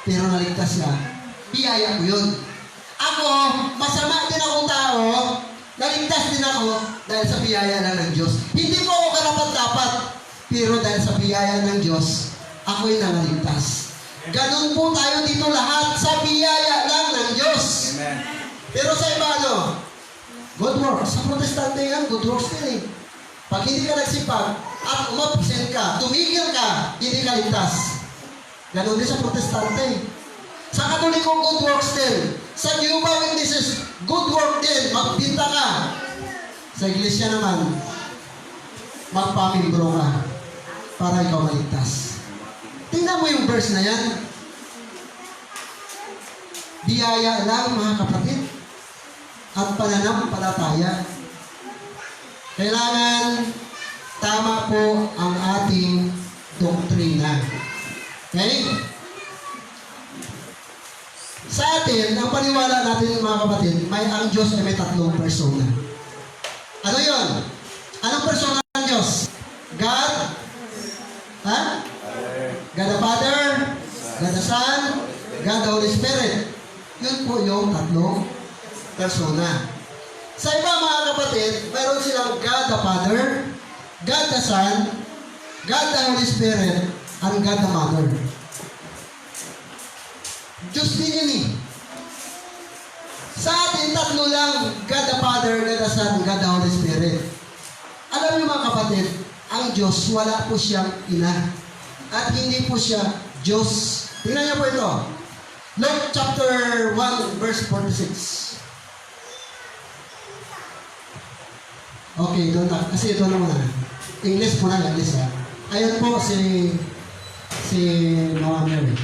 Pero naligtas siya. Biyaya ko yun. Ako, masama din akong tao, naligtas din ako dahil sa biyaya lang ng Diyos. Hindi po ako karapat-dapat, pero dahil sa biyaya ng Diyos, ako'y nangaligtas. Ganun po tayo dito lahat, sa biyaya lang ng Diyos. Amen. Pero sa iba ano? Good works. Sa protestante yan, good works din eh. Pag hindi ka nagsipag at umabsent ka, tumigil ka, hindi ka ligtas. Ganun din sa protestante. Sa Katoliko, good works din. Sa Jehovah's Witnesses, good work din. Magbinta ka. Sa iglesia naman, magpamimbro ka para ikaw maligtas. Tingnan mo yung verse na yan. Biyaya lang mga kapatid at pananampalataya. Kailangan tama po ang ating doktrina. Okay? Sa atin, ang paniwala natin mga kapatid, ang Diyos ay may tatlong persona. Ano yon? Anong persona ng Diyos? God? Ha? God the Father, God the Son, God the Holy Spirit. Yun po yung tatlong persona. Sa iba mga kapatid, mayroon silang God the Father, God the Son, God the Holy Spirit, and God the Mother. Diyos din yun eh. Sa atin, tatlo lang, God the Father, God the Son, God the Holy Spirit. Alam niyo mga kapatid, ang Diyos, wala po siyang ina. At hindi po siya Diyos. Tingnan niyo po ito. Luke chapter 1, verse 46. Okay, doon na. Kasi ito naman na. English muna, English ha. Ayun po si Mama Mary.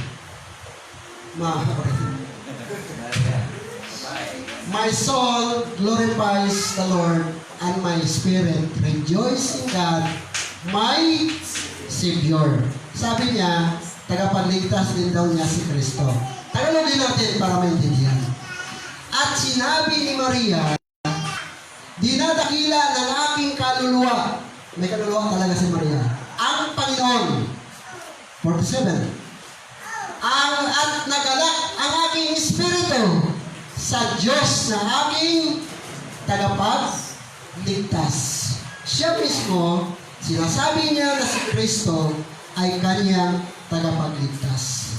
My soul glorifies the Lord, and my spirit rejoices in God, my Savior. Sabi niya, tagapagligtas din daw niya si Kristo. Tagalogin natin para maintindihan. At sinabi ni Maria, dinadakila ng aking kaluluwa. May kaluluwa talaga si Maria. Ang Panginoon. 47. At nagalak ang aking espiritu sa Diyos na aking tagapagligtas. Siya mismo, sinasabi niya na si Kristo ay kanyang tagapagligtas.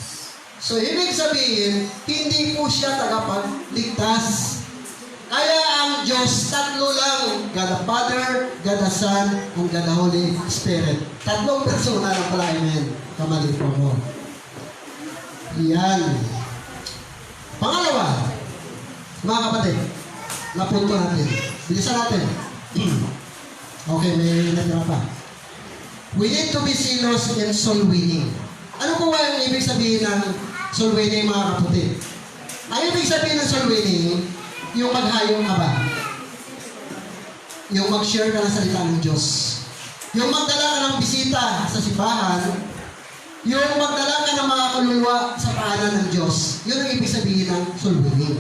So, ibig sabihin, hindi po siya tagapagligtas. Kaya ang Diyos, tatlo lang. God the Father, God the Son, and God the Holy Spirit. Tatlong persona lang pala, amen. Kamali po mo. Yan. Pangalawa, mga kapatid, napunto natin. Bilisan natin. Okay, may natira pa. We need to be zealous in soul winning. Ano po ba yung ibig sabihin ng soul winning, mga kapatid? Ang ibig sabihin ng soul winning, yung maghayong ka ba? Yung mag-share ka ng salita ng Diyos. Yung magdala ka ng bisita sa simbahan. Yung magdala ka ng mga kaluluwa sa paanan ng Diyos. Yun ang ibig sabihin ng soul winning.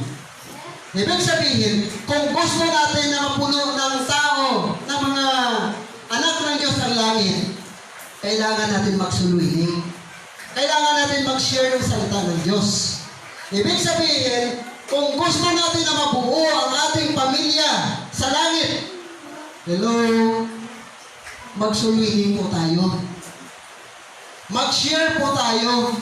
Ibig sabihin, kung gusto natin na mapuno ng tao, ng mga anak ng Diyos ang langit, kailangan natin mag-soul winning. Kailangan natin mag-share ng salita ng Diyos. Ibig sabihin, kung gusto natin na mabuo ang ating pamilya sa langit, hello, mag-soul winning po tayo. Mag-share po tayo.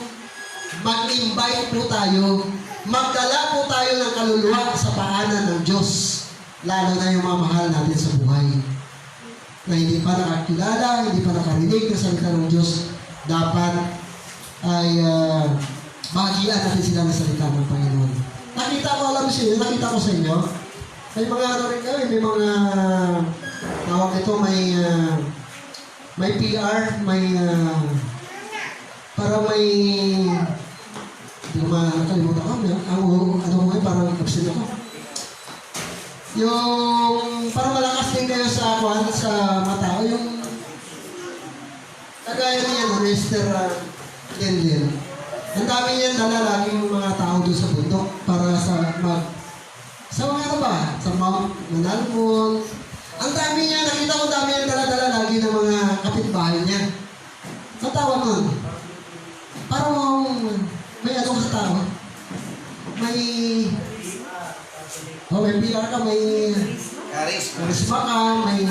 Mag-invite po tayo. Magdala po tayo ng kaluluwa sa paanan ng Diyos. Lalo na yung mga mahal natin sa buhay. Na hindi pa nakakilala, hindi pa nakarinig ng salita ng Diyos, dapat ay bahagian natin sila ng salita ng Panginoon. Nakita ko, alam siya, nakita ko sa inyo, may mga ano rin kami, may mga tawag ito, may PR, may para may hindi ko makakalimutan ko, ano mo parang absent ako. Yung para malakas din kayo sa mga tao, yung kagaya niyan, Mr. Lenlen. Ang dami niyan dala laging mga tao doon sa bundok para sa mga ano ba? Sa Mount Manalmon. Ang dami niya, nakita ko dami niya dala-dala lagi ng mga kapitbahay niya. Ang tawag nun? Parang may ano ka tao? May PR ka, may karisma ka, may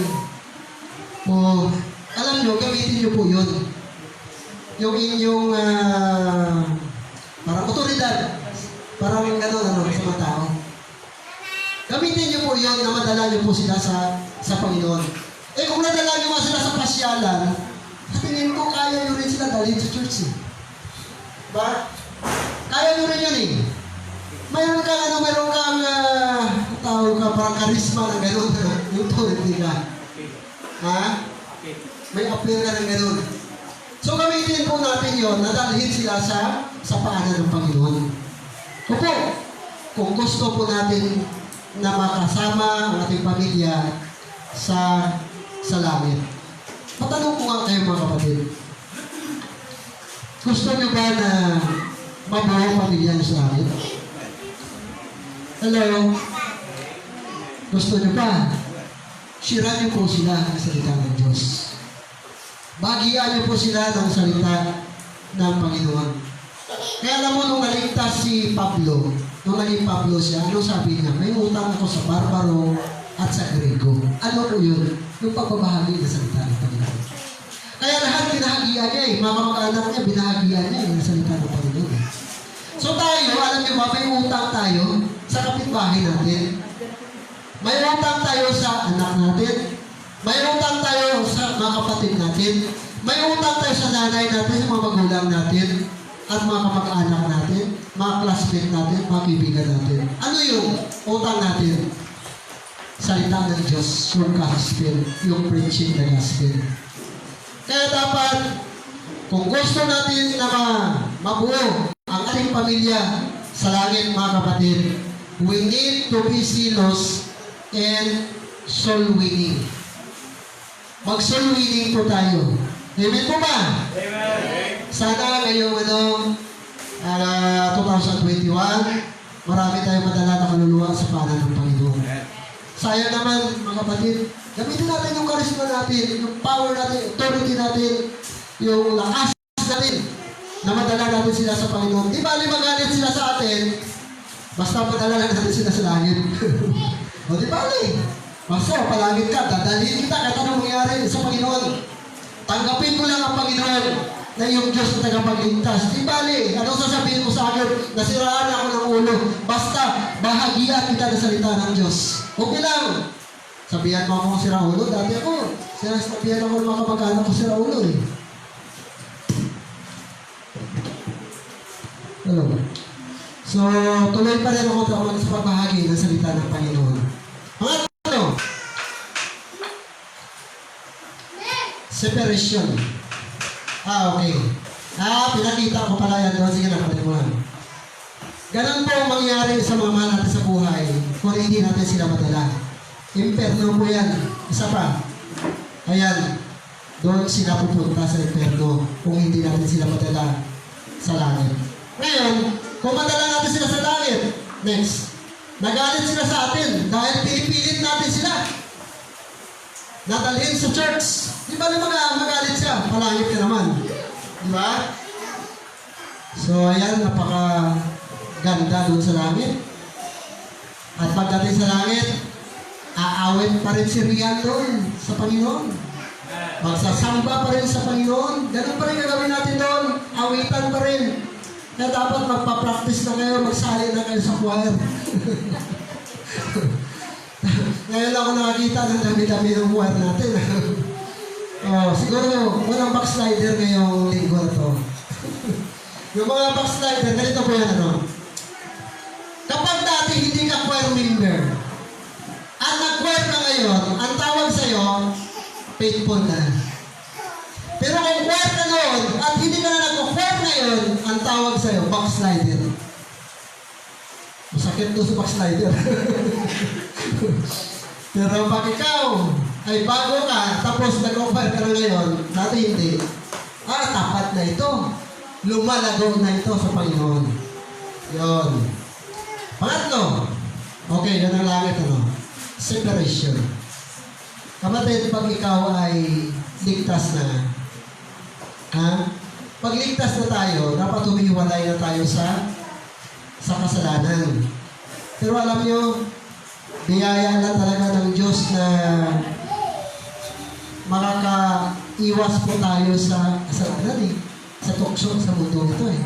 alam nyo, gamitin nyo po yun. Yung inyong parang otoridad, parang gano'n sa mga tao. Gamitin nyo po yun na madala nyo po sila sa Panginoon. Eh kung nadala nyo nga sila sa pasyalan, sa tingin ko kaya nyo rin sila dalhin sa church eh. Ba? Kaya nyo rin yun eh. Mayroon kang tawag ka, parang karisma na gano'n. Yung authority ka. Ha? May appeal ka ng gano'n. So gamitin po natin yun, nadalhin sila sa paanan ng Panginoon. Opo, kung gusto po natin na makasama ang ating pamilya sa langit. Patanong ko nga kayo mga kapatid. Gusto niyo ba na mabuo ang pamilya niyo sa langit? Hello? Gusto niyo pa? Shira niyo po sila ng salita ng Diyos. Bagian niyo po sila ng salita ng Panginoon. Kaya alam mo, nung naligtas si Pablo, nung naging Pablo siya, ano sabi niya? May utang ako sa Barbaro at sa Grego. Ano po yun? Yung pagbabahagi ng salita ng Panginoon. Kaya lahat binahagian niya eh. Mga kamag-anak niya, binahagian niya ng salita ng Panginoon. So tayo, alam niyo ba, may utang tayo sa kapitbahay natin. May utang tayo sa anak natin. May utang tayo sa mga kapatid natin. May utang tayo sa nanay natin, sa mga magulang natin, at mga kamag-anak natin, mga classmate natin, mga kaibigan natin. Ano yung utang natin? Salita ng Diyos, yung gospel, yung preaching ng gospel. Kaya dapat, kung gusto natin na mabuo ang ating pamilya sa langit, mga kapatid, we need to be zealous and soul winning. Mag-soul winning po tayo. Amen po ba? Amen. Sana ngayong 2021, marami tayong madala na kaluluwa sa paanan ng Panginoon. Sayang naman, mga kapatid, gamitin natin yung karisma natin, yung power natin, authority natin, yung lakas natin, na madala natin sila sa Panginoon. Di bali magalit sila sa atin, basta madala lang natin sila sa langit. O di bali, basta palangit ka, dadalhin kita kahit anong mangyari sa Panginoon. Tanggapin mo lang ang Panginoon na yung Diyos na tagapagligtas. Di bali, anong sasabihin mo sa akin? Nasiraan ako ng ulo. Basta, bahagian kita ng salita ng Diyos. Okay lang. Sabihan mo akong sira ulo. Dati ako, sabihan ako ng mga kamag-anak ko sira ulo eh. Ano ba? So, tuloy pa rin ako sa pagbahagi ng salita ng Panginoon. Mga ano? Separation. Okay. Pinakita ko pala yan doon. Sige na, pwede mo lang. Ganun po ang mangyari sa mga mahal natin sa buhay kung hindi natin sila madala. Imperno po yan. Isa pa. Ayan. Doon sila pupunta sa imperno kung hindi natin sila madala sa langit. Ngayon, kung madala natin sila sa langit, next. Nagalit sila sa atin dahil pinipilit natin sila. Nadalhin sa church. Di ba naman magalit siya? Palangit ka naman. Di ba? So, ayan, napaka-ganda doon sa langit. At pagdating sa langit, aawit pa rin si Rian doon sa Panginoon. Magsasamba pa rin sa Panginoon. Ganun pa rin gagawin natin doon. Awitan pa rin. Kaya dapat magpa-practice na kayo, magsali na kayo sa choir. Ngayon ako nakakita ng dami-dami ng choir natin. Siguro walang backslider ngayong linggo na to. Yung mga backslider, ganito po yan ano. Kapag dati hindi ka choir member, at nag-choir ka ngayon, ang tawag sa'yo, faithful na. Pero kung choir ka noon, at hindi ka na nag-choir ngayon, ang tawag sa'yo, backslider. Masakit to sa backslider. Pero pag ikaw ay bago ka, tapos nag-choir ka na ngayon, dati hindi, tapat na ito. Lumalago na ito sa Panginoon. Yun. Pangatlo. Okay, yan ang langit ano. Separation. Kapatid, pag ikaw ay ligtas na, pag ligtas na tayo, dapat humiwalay na tayo sa kasalanan. Pero alam nyo, biyaya na talaga ng Diyos na makakaiwas po tayo sa tukso sa mundo nito eh.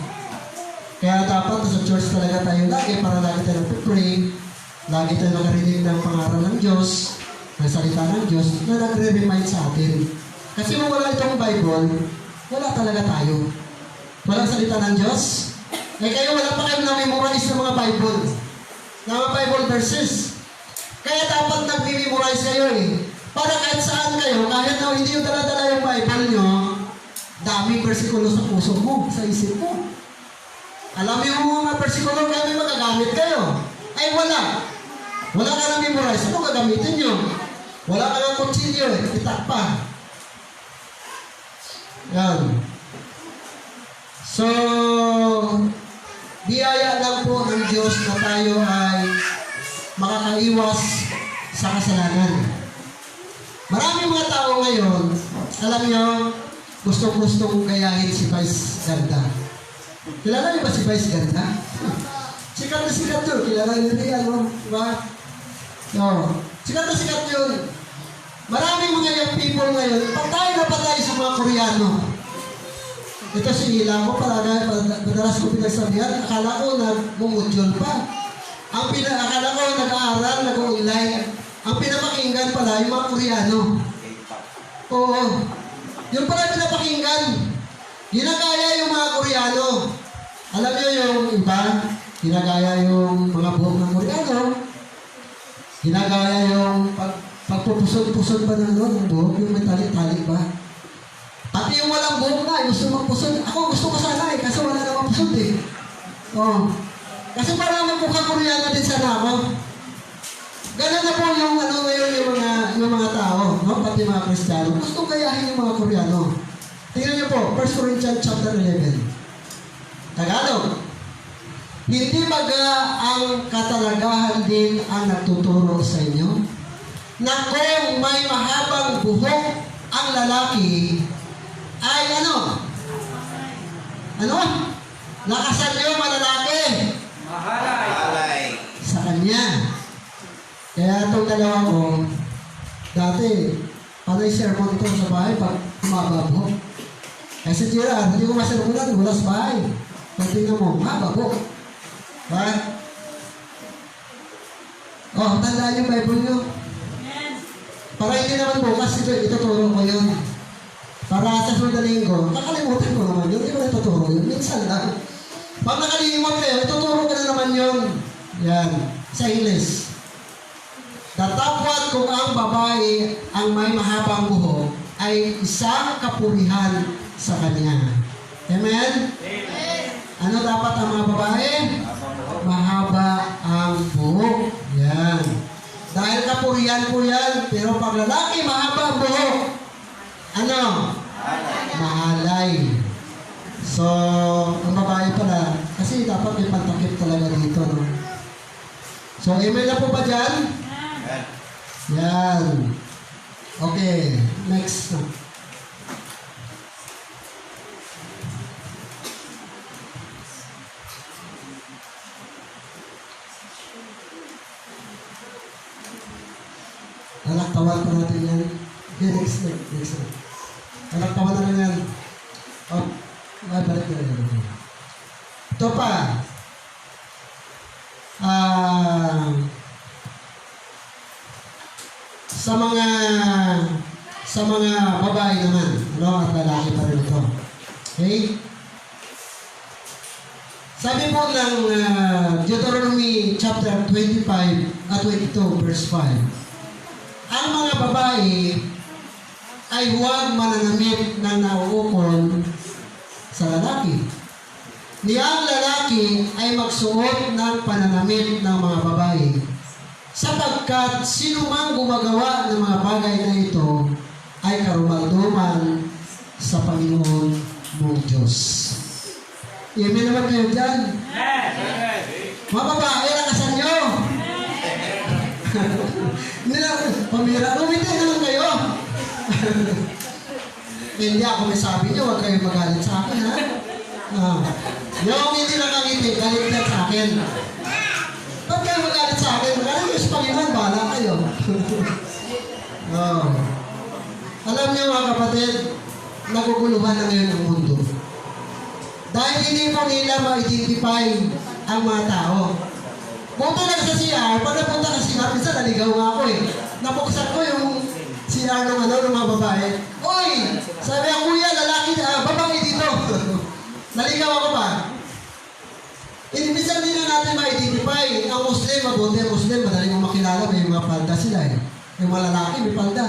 Kaya dapat sa church talaga tayo lagi para lagi tayo nagpipray, lagi tayo nakarinig ng pangaral ng Diyos, ng salita ng Diyos na nagre-remind sa atin. Kasi kung wala itong Bible, wala talaga tayo. Walang salita ng Diyos. Kayo wala pa kayo na-memorize ng mga Bible. Ng mga Bible verses. Kaya dapat nag-memorize kayo eh. Para kahit saan kayo, kahit na hindi yung dala-dala yung Bible nyo, daming versikulo sa puso mo, sa isip mo. Alam mo yung mga versikulo kaya may magagamit kayo. Ay wala. Wala ka na memorize. Ano gagamitin nyo? Wala ka ng kutsilyo eh. Itak pa. Yan. So, biyaya lang po ng Diyos na tayo ay makaiwas sa kasalanan. Maraming mga tao ngayon, alam nyo, gusto-gustong gayahin si Vice Ganda. Kilala niyo ba si Vice Ganda? Sikat na sikat yun. Kilala niyo rin, ano? Diba? No. Sikat na sikat yun. Maraming mga young people ngayon, patay na patay sa mga Koreano. Ito si Hila ko, madalas ko pinagsabihan, akala ko nag-mumudyol pa. Akala ko nag-aaral, nag-online. Ang pinapakinggan pala yung mga Koreano. Oo. Yung pala pinapakinggan. Ginagaya yung mga Koreano. Alam niyo yung iba, ginagaya yung mga buhok ng Koreano. Ginagaya yung pagpupusod-pusod pa ng buhok, yung may tali-tali ba? Pati yung walang buhok na, gusto magpusod. Ako gusto ko sana kasi wala namang pusod Oo. Kasi parang magmukhang Koreano din sana ako. Ganun na po yung ngayon yung mga tao, no? Pati mga Kristiyano. Gusto gayahin yung mga Koreano. Tingnan niyo po, 1 Corinthians chapter 11. Tagalog. Hindi baga ang katalagahan din ang nagtuturo sa inyo? Na kung may mahabang buhok ang lalaki, ay ano? Ano? Lakasan niyo malalaki. Mahalay. Sa kanya. Kaya itong dalawa ko, dati, panay sermon ito sa bahay pag umababo. Eh si Tira, hindi ko masermonan, wala sa bahay. Pag tingnan mo, umababo. Ba? Oh, tandaan yung Bible nyo. Para hindi naman bukas, ituturo ko yun. Para sa sunod na linggo, kakalimutan ko naman yun, hindi ko ituturo yun. Minsan lang. Pag nakalimutan kayo, ituturo ko na naman yun. Yan, sa English. Datapwat kung ang babae ang may mahabang buhok ay isang kapurihan sa kanya. Amen? Amen. Ano dapat ang mga babae? Mahaba ang buhok. Yan. Dahil kapurihan po yan, pero pag lalaki mahaba ang buhok, ano? Mahalay. So, ang babae pala, kasi dapat may pantakip talaga dito, no? So, amen na po ba dyan? Yan. Okay. Next. Alaktawan pa natin yan. Okay, next. Alaktawan na lang yan. Oh, balik na yan. Ito pa. Sa mga babae naman, ano, at lalaki pa rin ito. Okay? Sabi po ng Deuteronomy chapter 25 at 22 verse 5. Ang mga babae ay huwag mananamit ng nauukol sa lalaki. Niyang lalaki ay magsuot ng pananamit ng mga babae. Sapagkat sino mang gumagawa ng mga bagay na ito ay karumalduman sa Panginoon mong Diyos. Amen naman kayo dyan. Mga babae, lakasan nyo. Pamira, umitin naman kayo. Hindi ako may sabi nyo, huwag kayo magalit sa akin, ha? Yung hindi nakangiti, galit na sa akin. Huwag kayo magalit sa akin, magalit yung sa Panginoon, bahala kayo. Alam niyo mga kapatid, naguguluhan na ngayon ang mundo. Dahil hindi po nila ma-identify ang mga tao. Punta lang sa CR, pag napunta ka sa CR, minsan naligaw nga ako Napuksan ko yung CR ng mga babae. Oy! Sabi ako, kuya, lalaki na, babae dito. Naligaw ako pa. Minsan din na natin ma-identify. Ang Muslim, mabuti ang Muslim, madaling mo makilala, may mga palda sila Yung mga lalaki, may palda.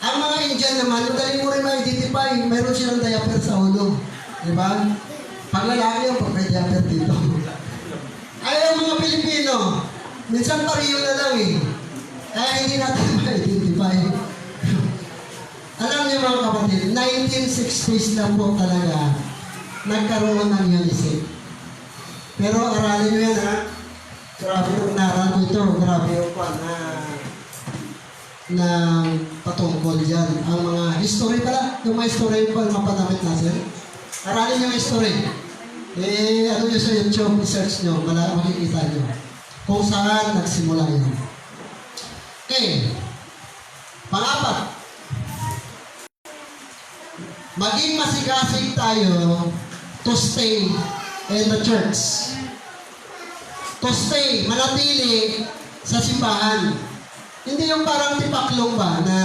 Ang mga Indian naman, madaling mo rin ma-identify, mayroon silang diaper sa ulo. Diba? Pag lalaki yung pag may diaper dito. Ay, ang mga Pilipino, minsan pariyo na lang Kaya hindi natin ma-identify. Alam niyo mga kapatid, 1960s lang po talaga nagkaroon ng UNICEF. Pero aralin niyo yan Grabe yung naran ko ito. Grabe yung na patungkol dyan. Ang mga history pala. Yung mga history pa mapanamit natin. Aralin yung history. Ano nyo sa YouTube, research nyo, makikita nyo kung saan nagsimula yun. Okay. Pang-apat. Maging masigasig tayo to stay in the church. To stay, manatili sa simbahan. Hindi yung parang tipaklong ba na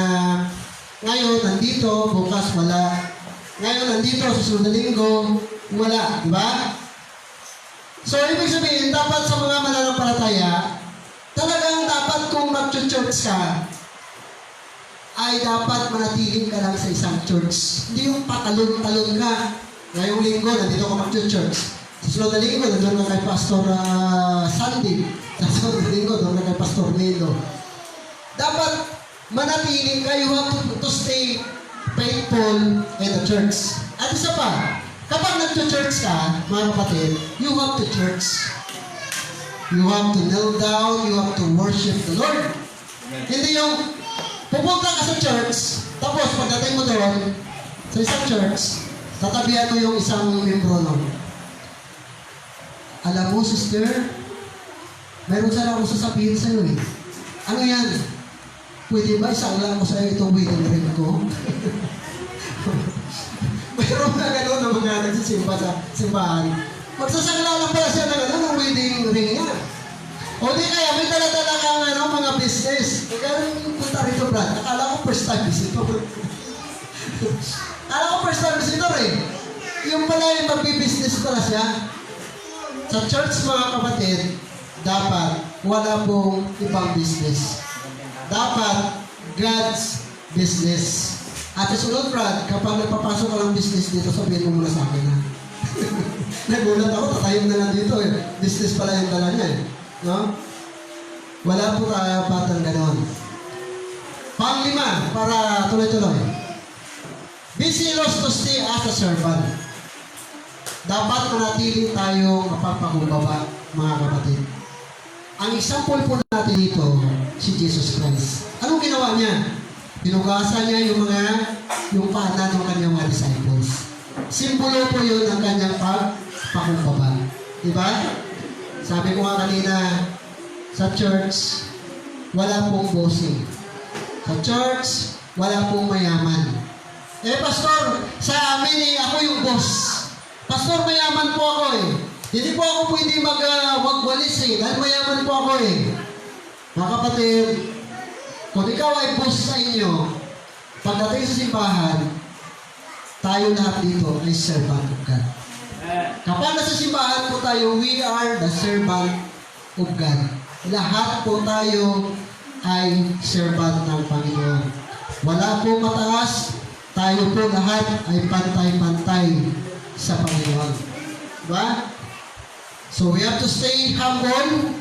ngayon nandito, bukas wala. Ngayon nandito, susunod na linggo, wala. Di ba? So, ibig sabihin, dapat sa mga mananampalataya, talagang dapat kung mag-church ka, ay dapat manatiling ka lang sa isang church. Hindi yung patalon-talon ka. Ngayong linggo, nandito ka mag-church. Sa sunod na linggo, nandun ka kay Pastor Sandy. Sa sunod na linggo, doon ka kay Pastor Nelo. Dapat manatiling ka. You have to stay faithful in the church. At isa pa, kapag nag-church ka, mga kapatid, you have to church. You have to kneel down, you have to worship the Lord. Hindi yung pupunta ka sa church, tapos pagdating mo doon, sa isang church, tatabihan mo yung isang membro nun. Alam mo, sister, mayroon sana akong sasabihin sa'yo eh. Ano yan? Pwede ba isang lang ko sa'yo itong wedding ring ko? Mayroon na gano'n na mga nagsisimba sa simbahan. Magsasangla lang pala siya ng wedding ring niya. O di kaya, may dala-dala kang mga business. Kaya punta rito, Brad. Akala ko first time visitor. Akala ko first time visitor eh. Yung pala yung magbibusiness pala siya. Sa church, mga kapatid, dapat wala pong ibang business. Dapat God's business. At susunod, Brad, kapag nagpapasok ka ng business dito, sabihin mo muna sa akin ha. Nagulat ako, tatayong na lang dito eh. Business pala yung dala niya eh. No? Wala po batang ganon. Pang-lima, para tuloy-tuloy. Be zealous to stay as a servant. Dapat manatili tayo mapagpakumbaba, mga kapatid. Ang example po natin dito, si Jesus Christ. Anong ginawa niya? Pinugasan niya yung paanan ng kanyang mga disciples. Simbolo po yun ng kanyang pagpakumbaba. Diba? Sabi ko nga kanina, sa church, wala pong bossing. Sa church, wala pong mayaman. Pastor, sa amin ako yung boss. Pastor, mayaman po ako eh. Hindi po ako pwede magwalis eh, dahil mayaman po ako eh. Mga kapatid, kung ikaw ay boss sa inyo, pagdating sa simbahan, tayo lahat dito ay servant of God. Kapag nasa simbahan po tayo, we are the servant of God. Lahat po tayo ay servant ng Panginoon. Wala po mataas, tayo po lahat ay pantay-pantay sa Panginoon. Diba? So we have to stay humble,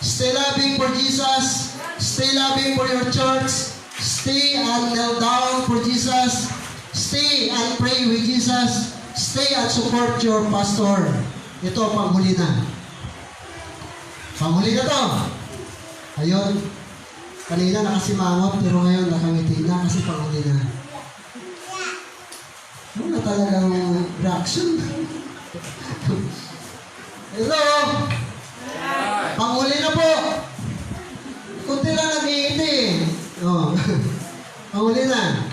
stay loving for Jesus, stay loving for your church, stay and kneel down for Jesus, stay and pray with Jesus, stay and support your pastor. Ito, panghuli na. Panghuli na to. Ayun. Kanina nakasimangot, pero ngayon nakangiti na kasi panghuli na. Ano na talagang reaction? Hello? Panghuli na po. Kunti lang nag-iiti. Oh. Panghuli na.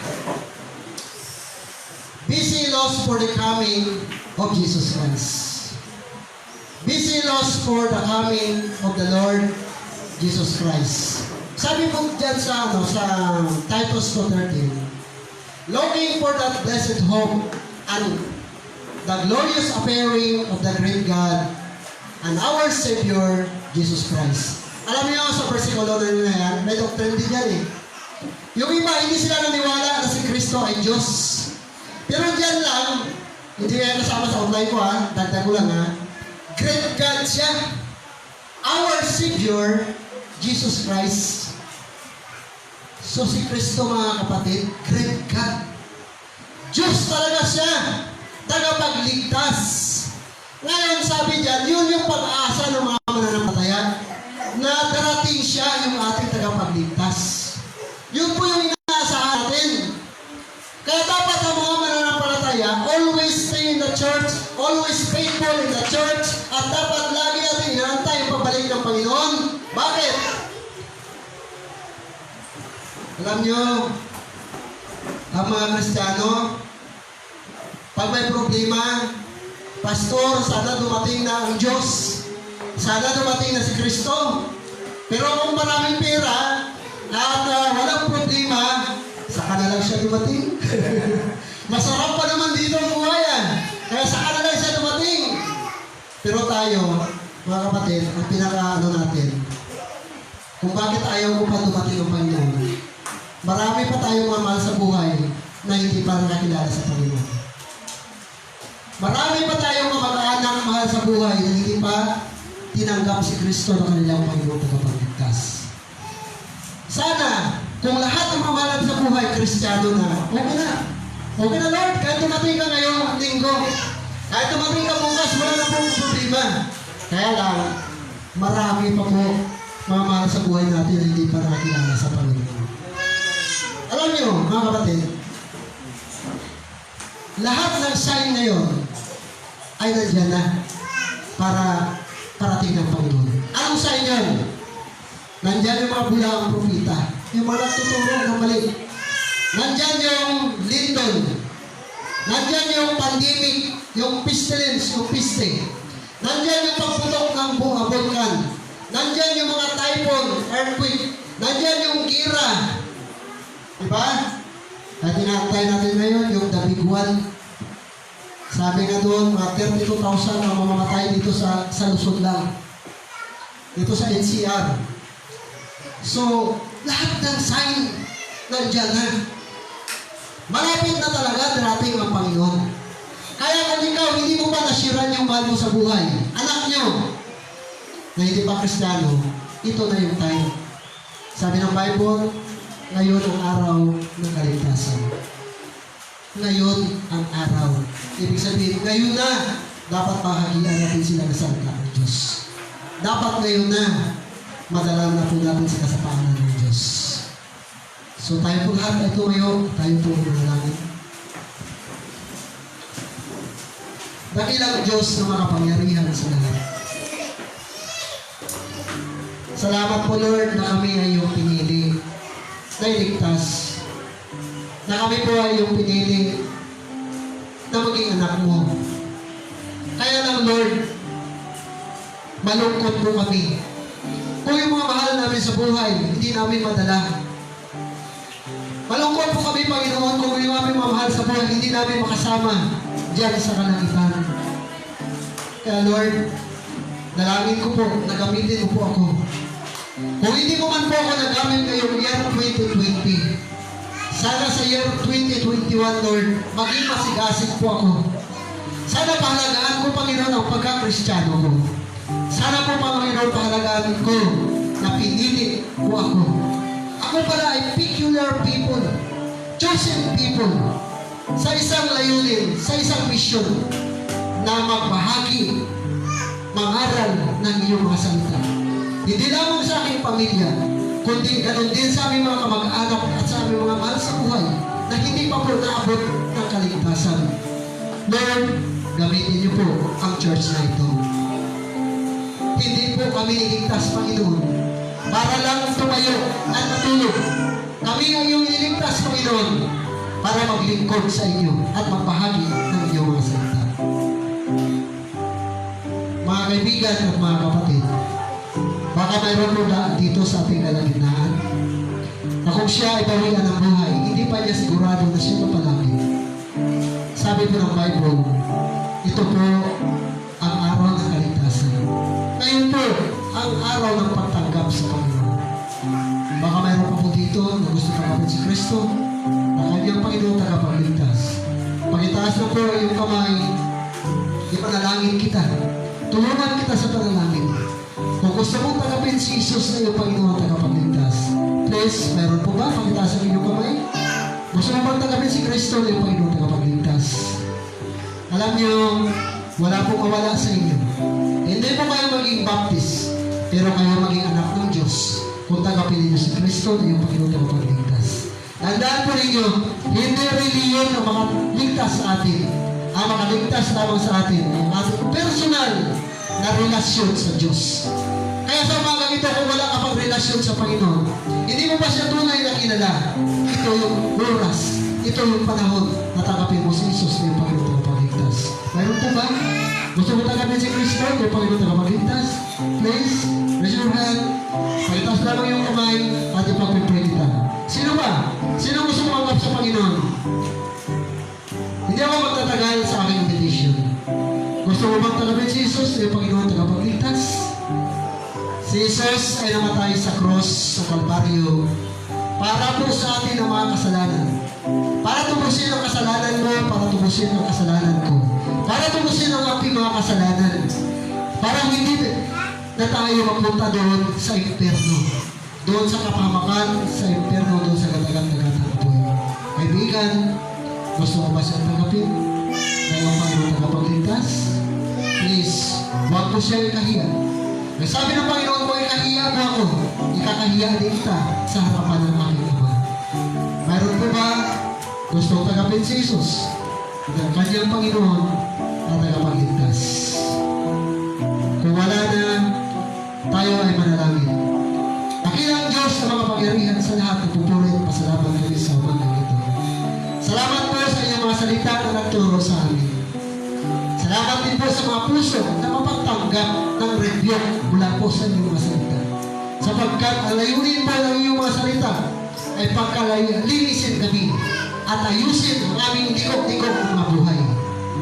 Be zealous for the coming of Jesus Christ. Be zealous for the coming of the Lord Jesus Christ. Sabi po dyan sa Titus 2:13, looking for that blessed hope and the glorious appearing of the great God and our Savior, Jesus Christ. Alam niyo sa versikulo na yan, may doctrine din yan eh. Yung iba, hindi sila naniwala na si Kristo ay Diyos. Pero diyan lang, hindi kaya kasama sa online ko ha, dagdag ko lang ha, great God siya. Our Savior, Jesus Christ. So si Kristo mga kapatid, great God. Diyos talaga siya. Tagapagligtas. Ngayon sabi diyan, yun yung pag-asa ng mga mananampalaya. na darating siya yung ating tagapagligtas. Yun po yung inaasahan natin. Kaya dapat ang mga mananampalataya, always stay in the church, always faithful in the church, at dapat lagi natin inaantay yung pagbalik ng Panginoon. Bakit? Alam nyo, ang mga Kristiyano, pag may problema, Pastor, sana dumating na ang Diyos. Sana dumating na si Kristo. Pero kung maraming pera at walang problema, saka na lang siya dumating. Masarap pa naman dito ang buhayan. Kaya saka na lang siya dumating. Pero tayo, mga kapatid, ang pinaka-ano natin, kung bakit ayaw mo pa dumating ang Panginoon, marami pa tayong mga mahal sa buhay na hindi pa nakakilala sa Panginoon. Marami pa tayong mga mag-aanak mahal sa buhay na hindi pa tinanggap si Kristo na kanilang Panginoon tagapagligtas. Sana, kung lahat ng mga mahal sa buhay, Kristiyano na, okay na. Okay na, Lord, kahit tumating ka ngayong linggo, kahit tumating ka bukas, wala na pong problema. Kaya lang, marami pa po mga mahal sa buhay natin na hindi pa nakakilala sa Panginoon. Alam niyo, mga kapatid, lahat ng sign ngayon ay nandiyan na para parating ng Panginoon. Anong sign yan? Nandiyan yung mga bulaang propita, yung mga nagtuturo ng mali. Nandiyan yung lindol. Nandiyan yung pandemic, yung pestilence, yung piste. Nandiyan yung pagputok ng buong vulkan. Nandiyan yung mga typhoon, earthquake. Nandiyan yung gira. Diba? At inaantay natin ngayon yung the big one. Sabi nga doon, mga 32,000 ang mamamatay dito sa Luzon lang. Dito sa NCR. So, lahat ng sign nandiyan na. Malapit na talaga darating ang Panginoon. Kaya kung ikaw, hindi mo pa nasiran yung mahal mo sa buhay, anak nyo, na hindi pa Kristiyano, ito na yung time. Sabi ng Bible, ngayon ang araw ng kaligtasan. Ngayon ang araw. Ibig sabihin, ngayon na, dapat pahagian natin sila ng salita ng Diyos. Dapat ngayon na, madala na po natin sa kasapanan ng Diyos. So tayo po lahat ay tumayo, tayo po manalangin. Dakilang Diyos na makapangyarihan sa lahat. Salamat po Lord na kami ay iyong pinili na iligtas. Na kami po ay iyong pinili na maging anak mo. Kaya lang Lord, malungkot po kami. Kung yung mga mahal namin sa buhay, hindi namin madala. Malungkot po kami, Panginoon, kung yung aming mga mahal sa buhay, hindi namin makasama diyan sa kalangitan. Kaya Lord, dalangin ko po, nagamitin mo po ako. Kung hindi mo man po ako nagamit ngayong year 2020, sana sa year 2021, Lord, maging masigasig po ako. Sana pahalagaan ko, Panginoon, ang pagka-Kristiyano ko. Sana po, Panginoon, pahalagaan ko na pinili po ako. Ako pala ay peculiar people, chosen people, sa isang layunin, sa isang mission, na magbahagi, mangaral ng iyong mga salita. Hindi lamang sa aking pamilya, kundi ganoon din sa aming mga kamag-anak at sa aming mga mahal sa buhay na hindi pa po naabot ng kaligtasan. Lord, gamitin niyo po ang church na ito. Hindi po kami iligtas, Panginoon, para lang tumayo at matulog. Kami ang iyong iligtas, Panginoon, para maglingkod sa inyo at magbahagi ng iyong mga salita. Mga kaibigan at mga kapatid, baka mayroon po dito sa ating kalagitnaan na kung siya ay bawian ng buhay, hindi pa niya sigurado na siya mapalagi. Sabi po ng Bible, ito po ang araw ng kaligtasan. Ngayon po ang araw ng pagtanggap sa Panginoon. Baka mayroon pa po dito na gusto tanggapin si Kristo na kanyang Panginoon tagapagligtas. Pagitaas na po yung kamay, ipanalangin kita. Tulungan kita sa panalangin. Kung gusto mong tanggapin si Jesus na iyong Panginoon tagapagligtas, please, meron po ba? Pagitaas ang inyong kamay. Gusto mo bang tanggapin si Kristo na iyong Panginoon tagapagligtas? Alam niyo, wala pong mawala sa inyo. Hindi po kayo maging baptist. pero kayo maging anak ng Diyos kung tagapin ninyo si Kristo na yung Panginoon na magligtas. Tandaan po ninyo, hindi reliyon ang makaligtas sa atin. Ang makaligtas lamang sa atin ay ang ating personal na relasyon sa Diyos. Kaya sa umagang ito, kung wala ka pang relasyon sa Panginoon, hindi mo pa siya tunay na kilala. Ito yung oras, ito yung panahon na tanggapin mo si Jesus na yung Panginoon na magligtas. Mayroon po ba? Gusto mo tanggapin si Kristo na yung Panginoon na magligtas? Please, raise your hand. Pagitaas lamang yung kamay at ipagpipray kita. Sino ba? Sino gusto tumanggap sa Panginoon? Hindi ako magtatagal sa aking invitation. Gusto mo bang tanggapin si Jesus na yung Panginoon na tagapagligtas? Si Jesus ay namatay sa cross sa Kalbaryo para po sa atin ang mga kasalanan. Para tubusin ang kasalanan mo, para tubusin ang kasalanan ko. Para tubusin ang ating mga kasalanan. Para hindi na tayo magpunta doon sa impyerno. Doon sa kapahamakan, sa impyerno, doon sa katagal-tagal na apoy. Kaibigan, gusto mo ba siya tanggapin? Ngayon pa yung tagapagligtas? Please, huwag mo siya ikahiya. Sabi ng Panginoon ko, ikahiya mo ako. Ikakahiya din kita sa harapan ng aking Ama. Mayroon po ba gusto tagapin si Jesus? Ng kanyang Panginoon at tagapagligtas. Kung wala na, tayo ay manalangin. Dakilang Diyos sa mga pangyarihan sa lahat, ipupuri at pasalamat kami sa umagang ito. Salamat po sa inyong mga salita na nagturo sa amin. Salamat din po sa mga puso na mapagtanggap ng review mula po sa inyong mga salita. Sapagkat ang layunin po ng inyong mga salita ay pagkalinisin kami at ayusin ang aming likop-likop ng mga buhay.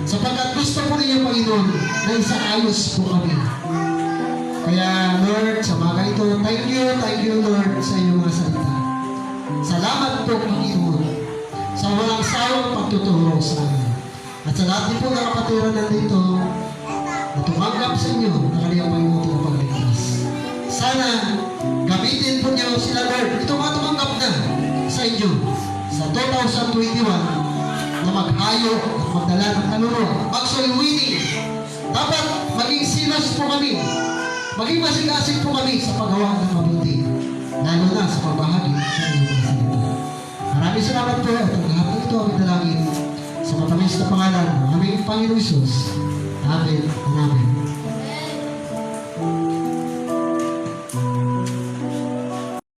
Sapagkat gusto po ninyo, Panginoon, na isaayos po kami. Kaya, Lord, sa mga ito, thank you, Lord, sa inyong mga salita. Salamat po, Panginoon, sa walang sawang pagtuturo sa amin. At sa lahat din po na kapatiran nandito, na tumanggap sa inyo na kaniyang Panginoon na pagligtas. Sana, gamitin po niyo sila, Lord. Ito mga tumanggap na sa inyo sa 2021 na maghayo at magdala ng kaluluwa. Mag-soul winning. Dapat maging silos po kami. Maging masigasig po kami sa paggawa ng mabuti. Lalo na sa pagbahagi sa inyong mga salita. Maraming salamat po at ang lahat ng ito aming dalangin sa matamis na pangalan ng aming Panginoon Jesus. Amen. Amen.